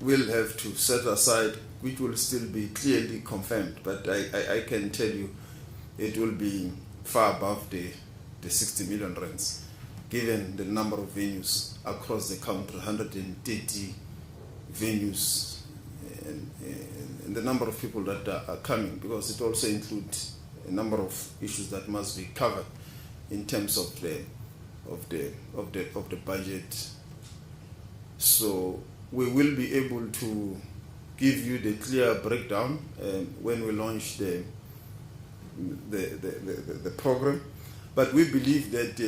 will have to set aside, which will still be clearly confirmed. But I can tell you it will be far above the 60 million rands, given the number of venues across the country, 130 venues, and the number of people that are coming, because it also includes a number of issues that must be covered in terms of the budget. So we will be able to give you the clear breakdown when we launch the program. But we believe that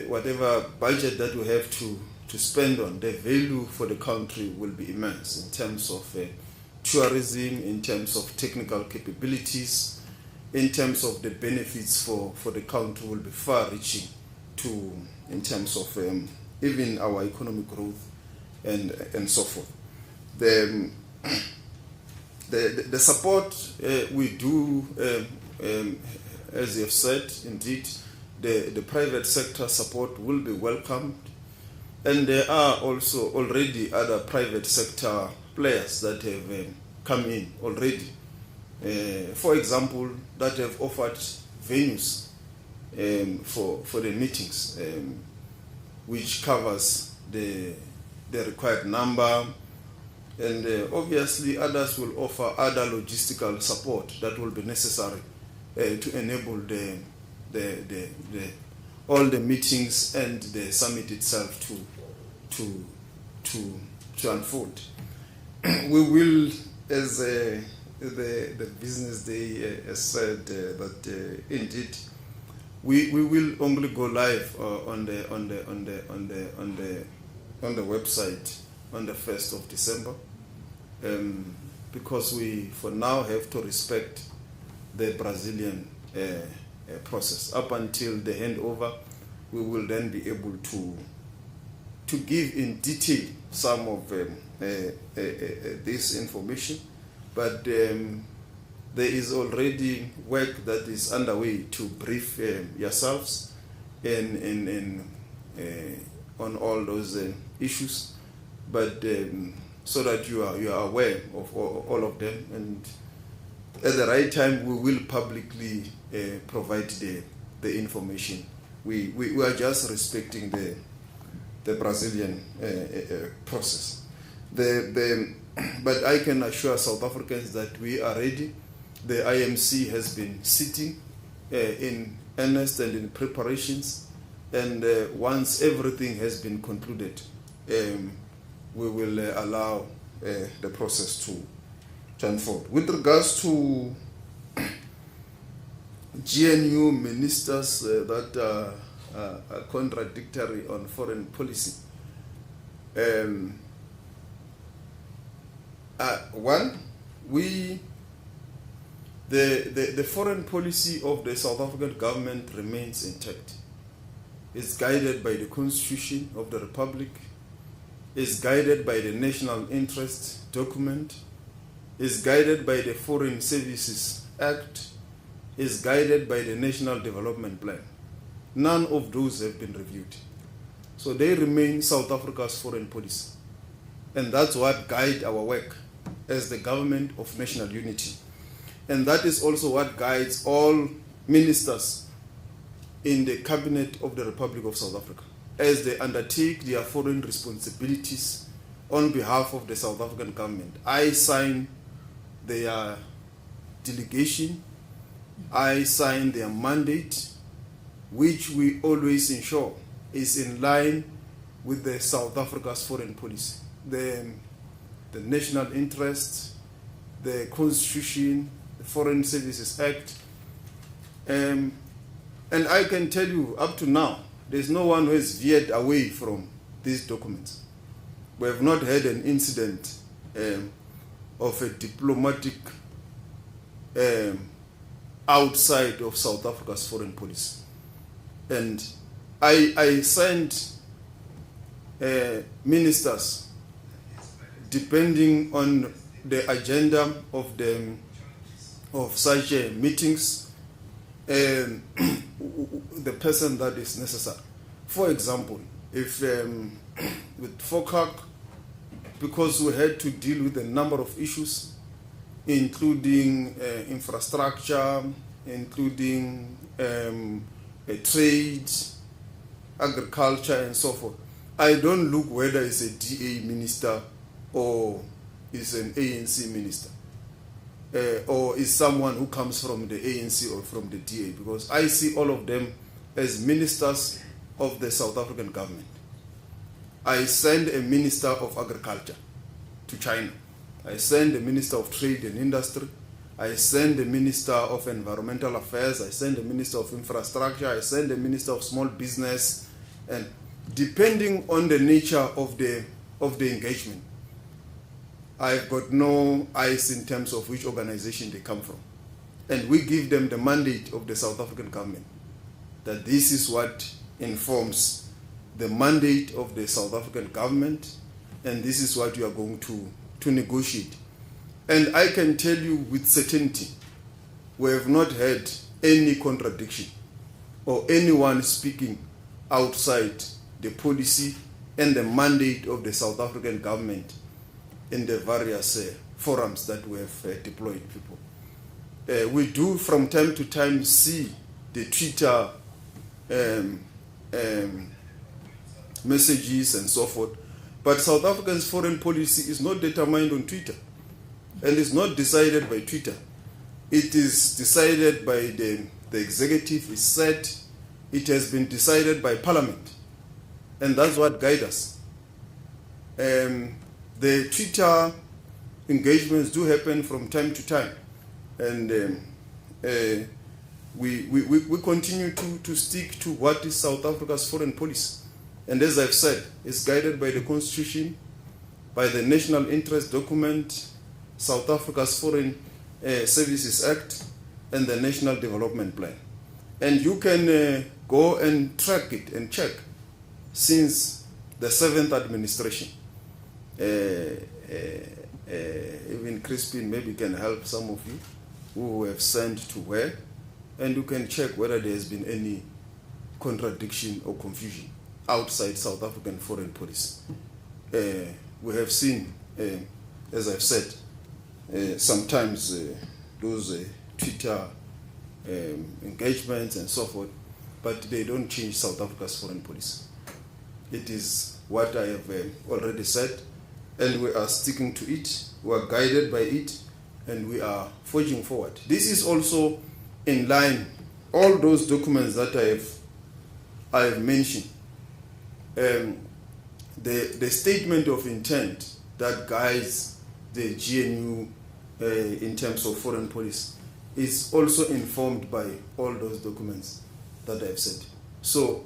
whatever budget that we have to spend on, the value for the country will be immense in terms of tourism, in terms of technical capabilities, in terms of the benefits for the country will be far-reaching in terms of even our economic growth and so forth. The support we do, as you have said, indeed, the private sector support will be welcomed, and there are also already other private sector players that have come in already. For example, that have offered venues for the meetings, which covers the required number, and obviously others will offer other logistical support that will be necessary to enable all the meetings and the summit itself to unfold. We will, as the business day has said, that indeed we will only go live on the website on the 1st of December, because we for now have to respect the Brazilian process. Up until the handover, we will then be able to give in detail some of this information, but there is already work that is underway to brief yourselves on all those issues, but so that you are aware of all of them, and at the right time we will publicly provide the information. We are just respecting the Brazilian process. But I can assure South Africans that we are ready. The IMC has been sitting in earnest and in preparations, and once everything has been concluded, we will allow the process to unfold. With regards to GNU ministers that are contradictory on foreign policy, the foreign policy of the South African government remains intact. It's guided by the Constitution of the Republic, is guided by the National Interest Document, is guided by the Foreign Services Act, is guided by the National Development Plan. None of those have been reviewed. So they remain South Africa's foreign policy. And that's what guides our work as the government of national unity. And that is also what guides all ministers in the Cabinet of the Republic of South Africa as they undertake their foreign responsibilities on behalf of the South African government. I sign their delegation, I sign their mandate, which we always ensure is in line with the South Africa's foreign policy. The national interest, the Constitution, the Foreign Services Act. And I can tell you, up to now, there's no one who has veered away from these documents. We have not had an incident of a diplomatic outside of South Africa's foreign policy. And I sent ministers, depending on the agenda of such meetings, the person that is necessary. For example, if with FOCAC, because we had to deal with a number of issues, including infrastructure, including trade, agriculture, and so forth. I don't look whether it's a DA minister or is an ANC minister, or is someone who comes from the ANC or from the DA, because I see all of them as ministers of the South African government. I send a minister of agriculture to China. I send the minister of trade and industry. I send the minister of environmental affairs. I send the minister of infrastructure. I send the minister of small business. And depending on the nature of the engagement, I've got no eyes in terms of which organization they come from. And we give them the mandate of the South African government, that this is what informs the mandate of the South African government, and this is what you are going to negotiate. And I can tell you with certainty, we have not had any contradiction or anyone speaking outside the policy and the mandate of the South African government in the various forums that we have deployed people. We do from time to time see the Twitter messages and so forth, but South Africa's foreign policy is not determined on Twitter, and is not decided by Twitter. It is decided by the executive, is set, it has been decided by Parliament, and that's what guides us. The Twitter engagements do happen from time to time, and we continue to stick to what is South Africa's foreign policy. And as I've said, it's guided by the Constitution, by the National Interest Document, South Africa's Foreign Services Act, and the National Development Plan. And you can go and track it and check since the 7th administration. Even Crispin maybe can help some of you who have sent to where, and you can check whether there has been any contradiction or confusion outside South African foreign policy. We have seen, as I've said, sometimes those Twitter engagements and so forth, but they don't change South Africa's foreign policy. It is what I have already said, and we are sticking to it, we are guided by it, and we are forging forward. This is also in line, all those documents that I have mentioned, the statement of intent that guides the GNU in terms of foreign policy is also informed by all those documents that I've said. So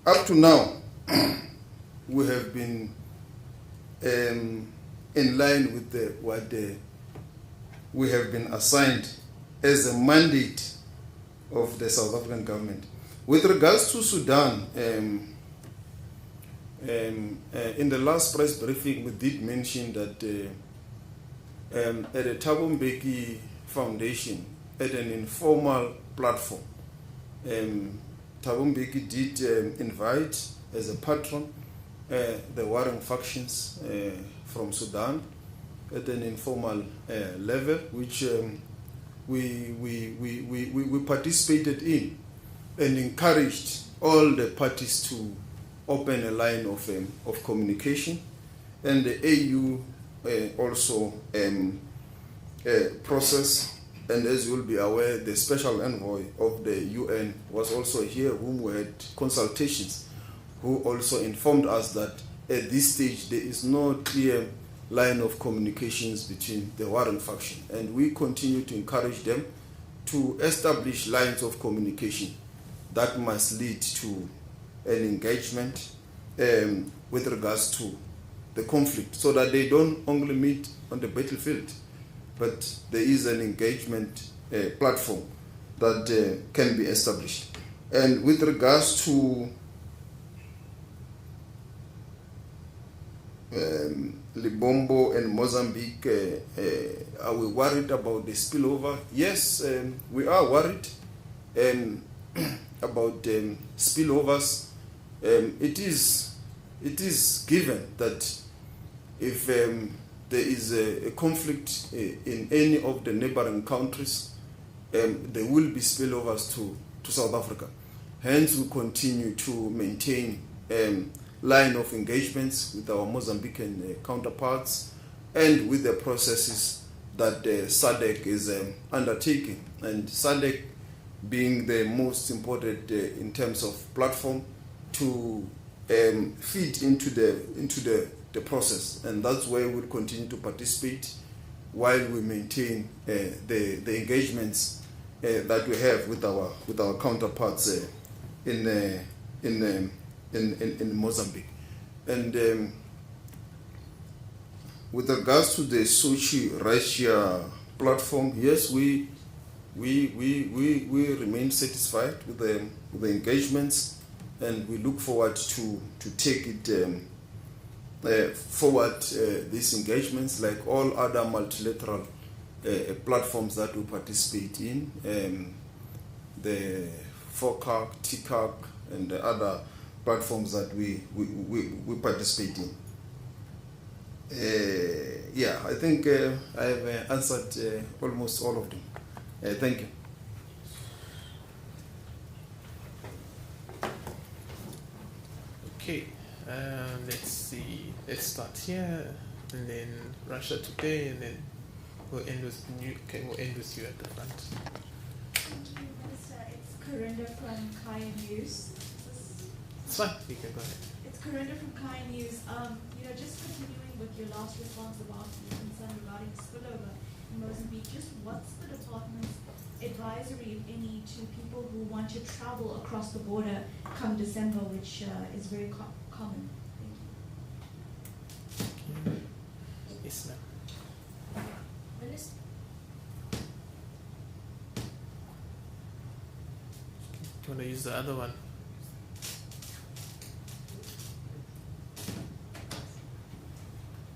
up to now, we have been in line with what we have been assigned as a mandate of the South African government. With regards to Sudan, in the last press briefing, we did mention that at the Thabo Mbeki Foundation, at an informal platform, Thabo Mbeki did invite as a patron the warring factions from Sudan at an informal level, which we participated in and encouraged all the parties to open a line of communication. And the AU also process, and as you will be aware, the special envoy of the UN was also here, whom we had consultations, who also informed us that at this stage there is no clear line of communications between the warring faction, and we continue to encourage them to establish lines of communication that must lead to an engagement with regards to the conflict, so that they don't only meet on the battlefield, but there is an engagement platform that can be established. And with regards to Libombo and Mozambique, are we worried about the spillover? Yes, we are worried about spillovers. It is given that if there is a conflict in any of the neighboring countries, there will be spillovers to South Africa. Hence, we continue to maintain line of engagements with our Mozambican counterparts and with the processes that SADC is undertaking. And SADC being the most important in terms of platform to feed into the process, and that's where we'll continue to participate while we maintain the engagements that we have with our counterparts in Mozambique. And with regards to the Sochi Russia platform, yes, we remain satisfied with the engagements, and we look forward to take it forward, these engagements, like all other multilateral platforms that we participate in, the FOCAC, TICAC, and the other platforms that we participate in. Yeah, I think I have answered almost all of them. Thank you. Okay, let's see. Let's start here, and then Russia Today, and then we'll end with you. Okay, we'll end with you at the front. It's Corinda from Kaya News. It's fine. You can go ahead. It's Corinda from Kaya News. Just continuing with your last response about the concern regarding spillover in Mozambique. Just what's the department's advisory, if any, to people who want to travel across the border come December, which is very common? Thank you. Yes, ma'am. Minister. Do you want to use the other one?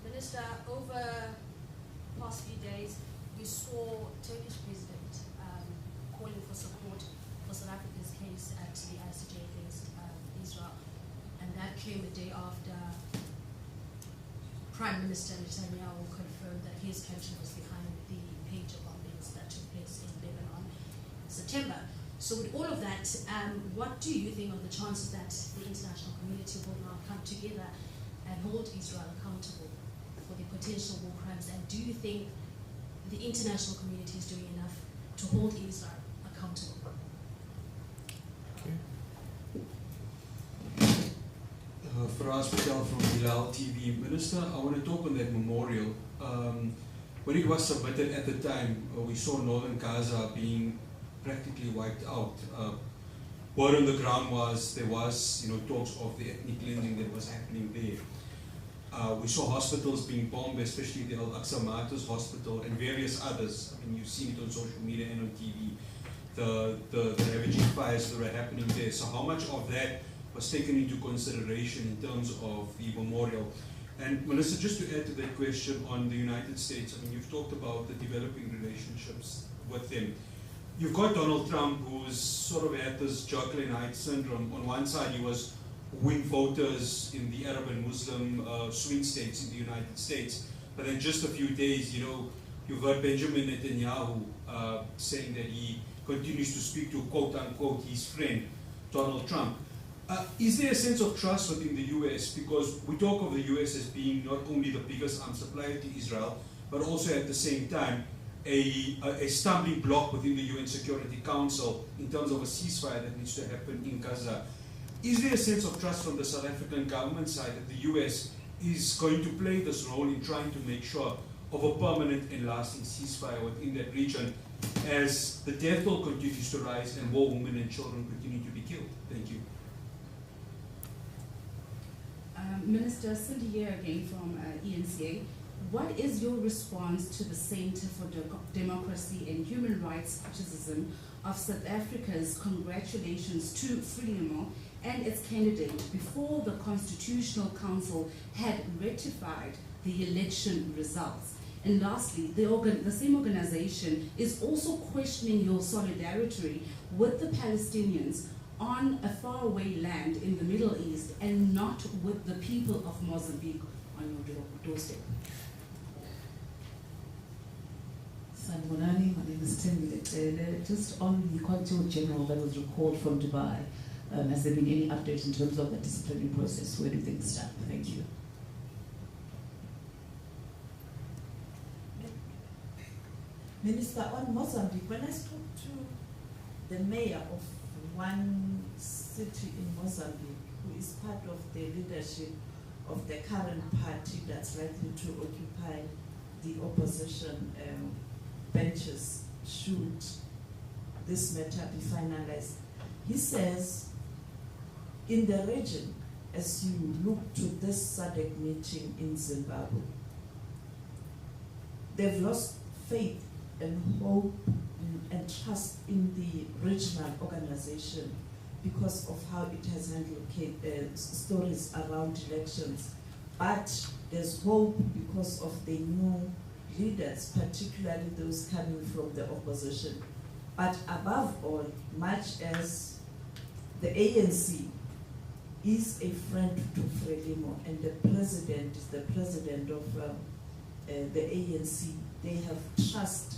Minister, over the past few days, we saw Turkish President calling for support for South Africa's case at the ICJ against Israel, and that came a day after Prime Minister Netanyahu confirmed that his country was behind the pager bombings that took place in Lebanon in September. So with all of that, what do you think of the chances that the international community will now come together and hold Israel accountable for the potential war crimes? And do you think the international community is doing enough to hold Israel accountable? Faraz Patel from Bilal TV. Minister, I want to talk on that memorial. When it was submitted at the time, we saw northern Gaza being practically wiped out. Word on the ground was there was talks of the ethnic cleansing that was happening there. We saw hospitals being bombed, especially the Al-Aqsa Martyrs Hospital and various others. I mean, you've seen it on social media and on TV, the ravaging fires that were happening there. So how much of that was taken into consideration in terms of the memorial? And Melissa, just to add to that question on the United States, I mean, you've talked about the developing relationships with them. You've got Donald Trump, who's sort of had this Jekyll and Hyde syndrome. On one side, he was win voters in the Arab and Muslim swing states in the United States. But then just a few days, you've heard Benjamin Netanyahu saying that he continues to speak to, quote unquote, his friend, Donald Trump. Is there a sense of trust within the US? Because we talk of the US as being not only the biggest arms supplier to Israel, but also at the same time a stumbling block within the UN Security Council in terms of a ceasefire that needs to happen in Gaza. Is there a sense of trust from the South African government side that the US is going to play this role in trying to make sure of a permanent and lasting ceasefire within that region as the death toll continues to rise and more women and children continue to be killed? Thank you. Minister, Cindy here again from ENCA. What is your response to the Center for Democracy and Human Rights criticism of South Africa's congratulations to Frelimo and its candidate before the Constitutional Council had ratified the election results? And lastly, the same organization is also questioning your solidarity with the Palestinians on a faraway land in the Middle East and not with the people of Mozambique on your doorstep. Sanmonani, my name is Tim. Just on the Consul General that was recalled from Dubai, has there been any update in terms of the disciplinary process? Where do things stand? Thank you. Minister, on Mozambique, when I spoke to the mayor of one city in Mozambique, who is part of the leadership of the current party that's likely to occupy the opposition benches should this matter be finalized. He says, in the region, as you look to this SADC meeting in Zimbabwe, they've lost faith and hope and trust in the regional organization because of how it has handled stories around elections. But there's hope because of the new leaders, particularly those coming from the opposition. But above all, much as the ANC is a friend to Frelimo and the president is the president of the ANC, they have trust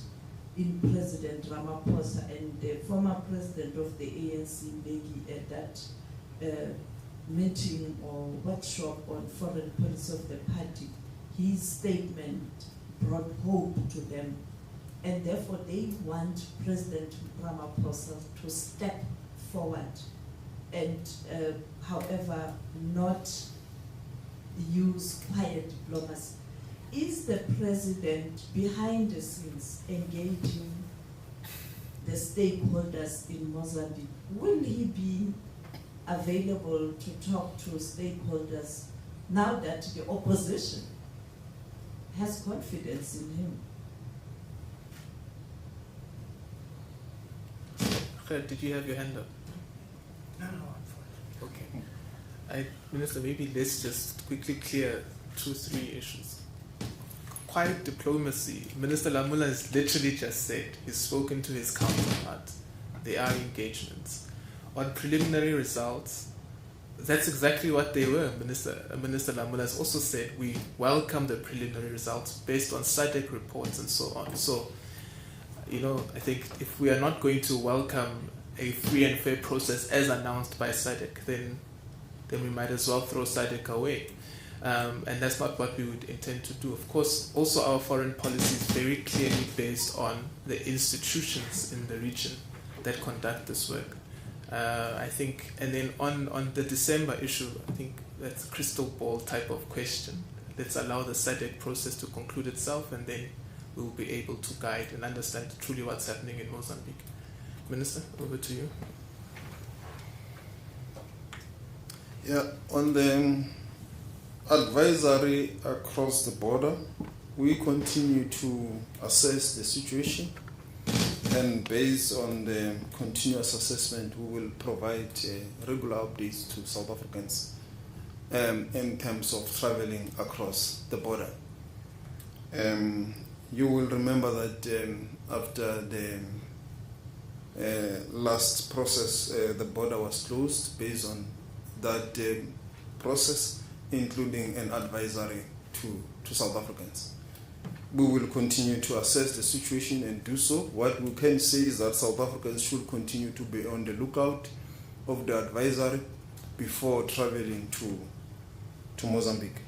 in President Ramaphosa and the former president of the ANC, Mbeki, at that meeting or workshop on foreign policy of the party. His statement brought hope to them, and therefore they want President Ramaphosa to step forward and, however, not use quiet diplomacy. Is the president behind the scenes engaging the stakeholders in Mozambique. Will he be available to talk to stakeholders now that the opposition has confidence in him? Did you have your hand up? No, I'm fine. Okay. Minister, maybe let's just quickly clear 2-3 issues. Quiet diplomacy. Minister Lamola has literally just said he's spoken to his counterpart. There are engagements. On preliminary results, that's exactly what they were. Minister Lamola has also said we welcome the preliminary results based on SADC reports and so on. So, I think if we are not going to welcome a free and fair process as announced by SADC, then we might as well throw SADC away. And that's not what we would intend to do. Of course, also our foreign policy is very clearly based on the institutions in the region that conduct this work. I think, and then on the December issue, I think that's a crystal ball type of question. Let's allow the SADC process to conclude itself, and then we will be able to guide and understand truly what's happening in Mozambique. Minister, over to you. Yeah, on the advisory across the border, we continue to assess the situation, and based on the continuous assessment, we will provide regular updates to South Africans in terms of traveling across the border. You will remember that after the last process, the border was closed based on that process, including an advisory to South Africans. We will continue to assess the situation and do so. What we can say is that South Africans should continue to be on the lookout of the advisory before traveling to Mozambique.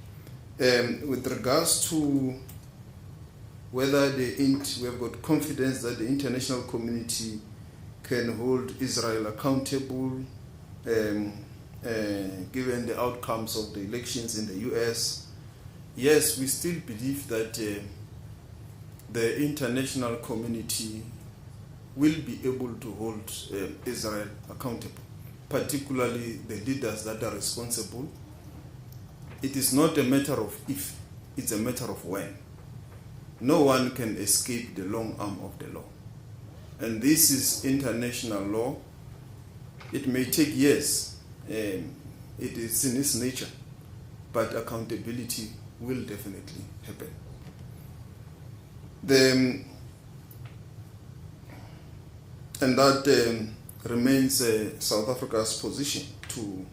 With regards to whether we have got confidence that the international community can hold Israel accountable, given the outcomes of the elections in the US. Yes, we still believe that the international community will be able to hold Israel accountable, particularly the leaders that are responsible. It is not a matter of if, it's a matter of when. No one can escape the long arm of the law. And this is international law. It may take years. It is in its nature. But accountability will definitely happen. And that remains South Africa's position to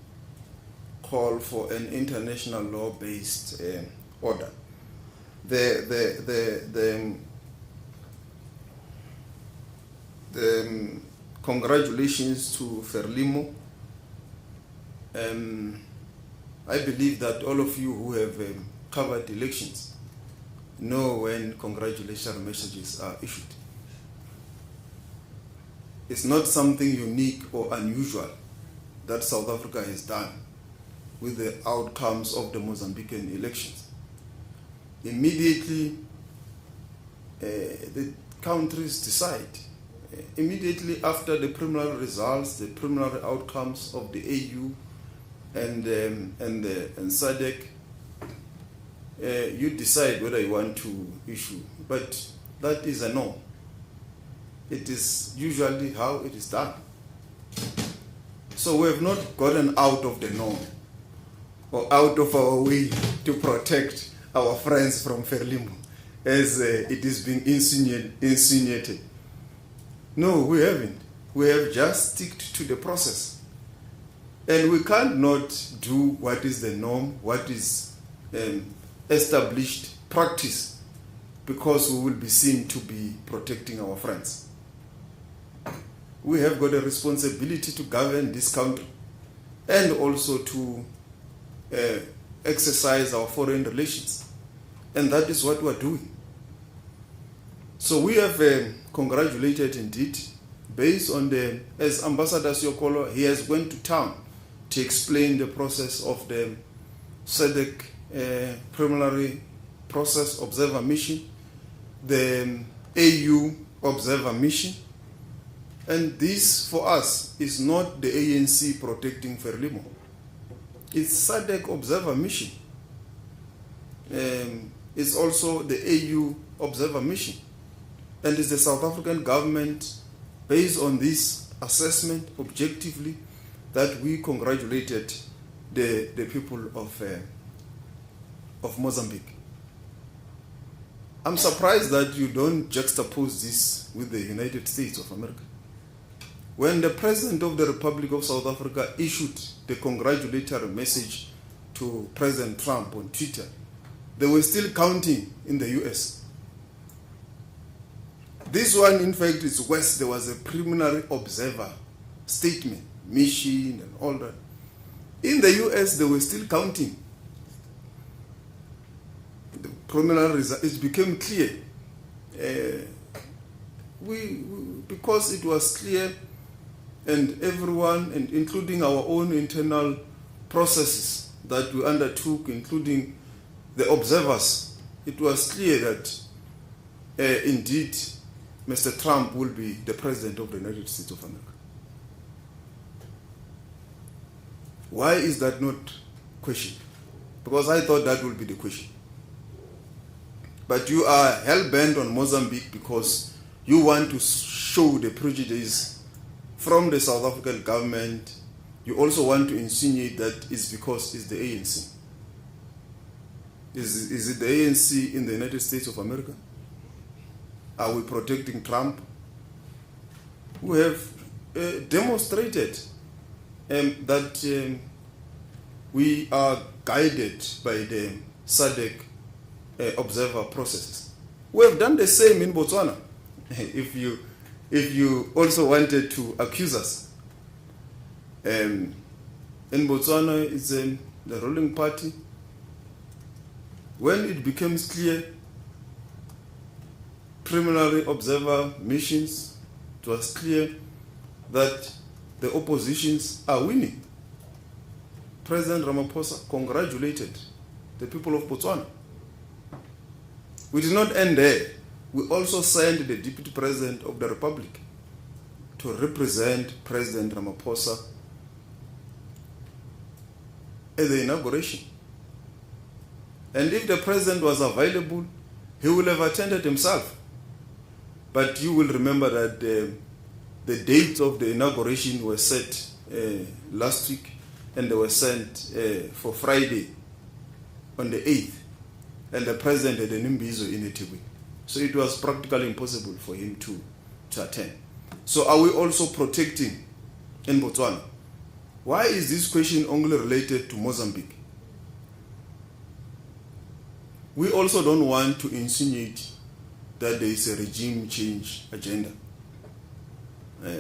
call for an international law-based order. The congratulations to Frelimo. I believe that all of you who have covered elections know when congratulatory messages are issued. It's not something unique or unusual that South Africa has done with the outcomes of the Mozambican elections. Immediately, the countries decide. Immediately after the preliminary results, the preliminary outcomes of the AU and SADC, you decide whether you want to issue. But that is a norm. It is usually how it is done. So we have not gotten out of the norm or out of our way to protect our friends from Frelimo, as it is being insinuated. No, we haven't. We have just sticked to the process. And we can't not do what is the norm, what is established practice, because we will be seen to be protecting our friends. We have got a responsibility to govern this country and also to exercise our foreign relations. And that is what we're doing. So we have congratulated indeed, based on the, as Ambassador Siokolo, he has went to town to explain the process of the SADC preliminary process observer mission, the AU observer mission, And this, for us, is not the ANC protecting Frelimo. It's SADC observer mission. It's also the AU observer mission. And it's the South African government, based on this assessment, objectively, that we congratulated the people of Mozambique. I'm surprised that you don't juxtapose this with the United States of America. When the President of the Republic of South Africa issued the congratulatory message to President Trump on Twitter, they were still counting in the US. This one, in fact, is worse. There was a preliminary observer statement, mission and all that. In the US, they were still counting. The preliminary result, it became clear. Because it was clear, and everyone, and including our own internal processes that we undertook, including the observers, it was clear that indeed Mr. Trump will be the President of the United States of America. Why is that not questioned? Because I thought that would be the question. But you are hell-bent on Mozambique because you want to show the prejudice from the South African government. You also want to insinuate that it's because it's the ANC. Is it the ANC in the United States of America? Are we protecting Trump? We have demonstrated that we are guided by the SADC observer processes. We have done the same in Botswana. If you also wanted to accuse us. In Botswana, it's the ruling party. When it becomes clear, preliminary observer missions, it was clear that the oppositions are winning. President Ramaphosa congratulated the people of Botswana. We did not end there. We also sent the Deputy President of the Republic to represent President Ramaphosa at the inauguration. And if the President was available, he would have attended himself. But you will remember that the dates of the inauguration were set last week, and they were sent for Friday on the 8th. And the President had an imbizo in Etiwi. So it was practically impossible for him to attend. So are we also protecting in Botswana? Why is this question only related to Mozambique? We also don't want to insinuate that there is a regime change agenda.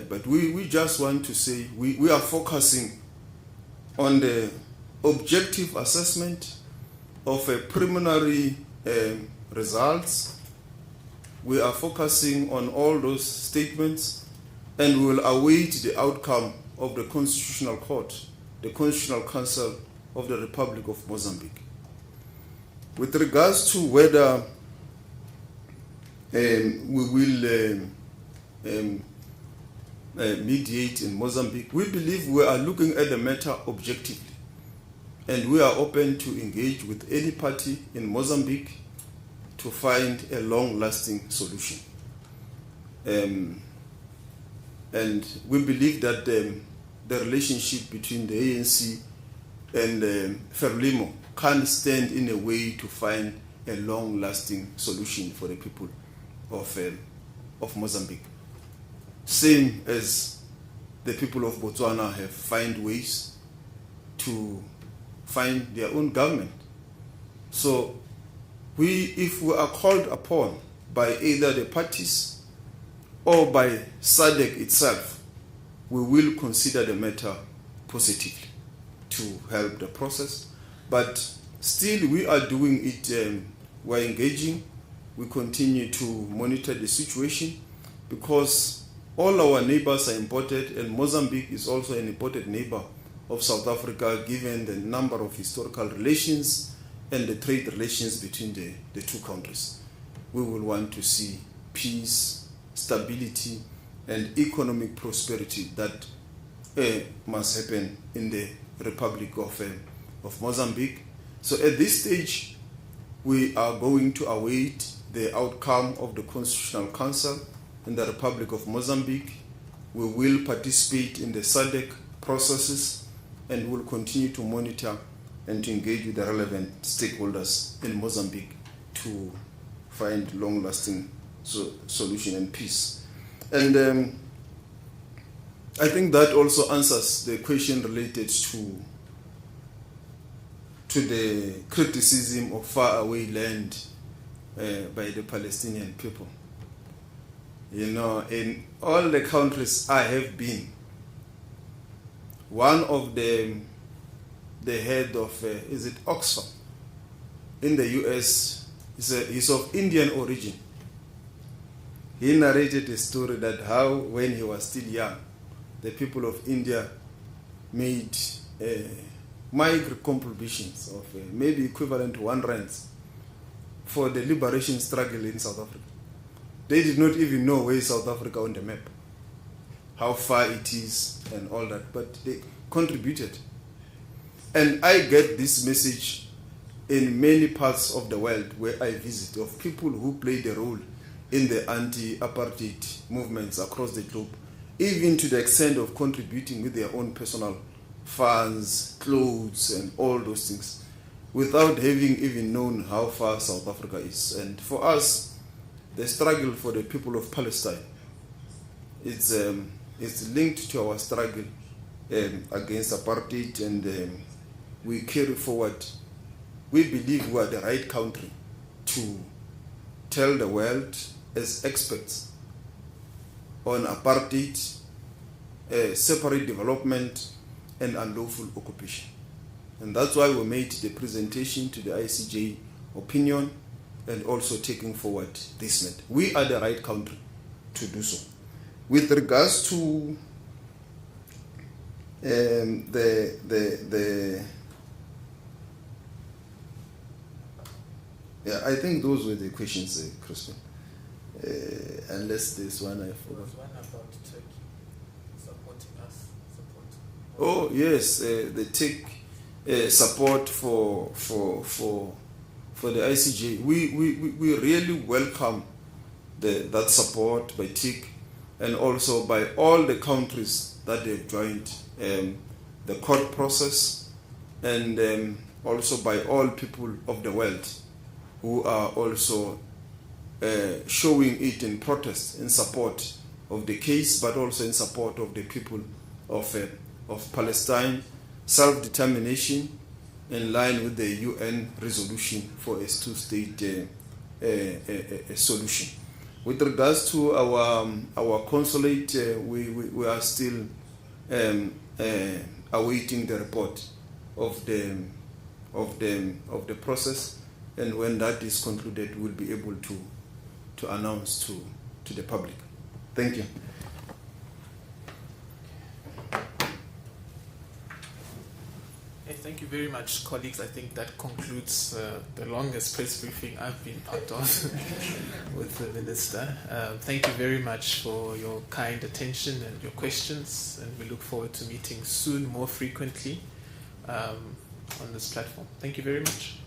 But we just want to say we are focusing on the objective assessment of a preliminary results. We are focusing on all those statements, and we will await the outcome of the Constitutional Court, the Constitutional Council of the Republic of Mozambique. With regards to whether we will mediate in Mozambique, we believe we are looking at the matter objectively, and we are open to engage with any party in Mozambique to find a long-lasting solution. And we believe that the relationship between the ANC and Frelimo can stand in a way to find a long-lasting solution for the people of Mozambique. Same as the people of Botswana have found ways to find their own government. So if we are called upon by either the parties or by SADC itself, we will consider the matter positively to help the process. But still we are doing it, we're engaging, we continue to monitor the situation because all our neighbors are important, and Mozambique is also an important neighbor of South Africa given the number of historical relations and the trade relations between the two countries. We will want to see peace, stability, and economic prosperity that must happen in the Republic of Mozambique. So at this stage, we are going to await the outcome of the Constitutional Council in the Republic of Mozambique. We will participate in the SADC processes and will continue to monitor and to engage with the relevant stakeholders in Mozambique to find long-lasting solution and peace. And I think that also answers the question related to the criticism of faraway land by the Palestinian people. You know, in all the countries I have been, one of the head of, is it Oxfam, in the US, he's of Indian origin. He narrated a story that how, when he was still young, the people of India made micro contributions of maybe equivalent to R1 for the liberation struggle in South Africa. They did not even know where is South Africa on the map, how far it is and all that, but they contributed. And I get this message in many parts of the world where I visit, of people who played a role in the anti-apartheid movements across the globe, even to the extent of contributing with their own personal funds, clothes, and all those things, without having even known how far South Africa is. And for us, the struggle for the people of Palestine, it's linked to our struggle against apartheid, and we carry forward. We believe we are the right country to tell the world as experts on apartheid, separate development, and unlawful occupation. And that's why we made the presentation to the ICJ opinion and also taking forward this net. We are the right country to do so. With regards to yeah, I think those were the questions, Crispin. Unless there's one I forgot. There was one about Turkey supporting us. Oh yes, the Turkey support for the ICJ. We really welcome that support by TIC and also by all the countries that they've joined the court process, and also by all people of the world who are also showing it in protest, in support of the case, but also in support of the people of Palestine, self-determination in line with the UN resolution for a two-state solution. With regards to our consulate, we are still awaiting the report of the process, and when that is concluded, we'll be able to announce to the public. Thank you. Thank you very much, colleagues. I think that concludes the longest press briefing I've been part of with the Minister. Thank you very much for your kind attention and your questions, and we look forward to meeting soon, more frequently, on this platform. Thank you very much.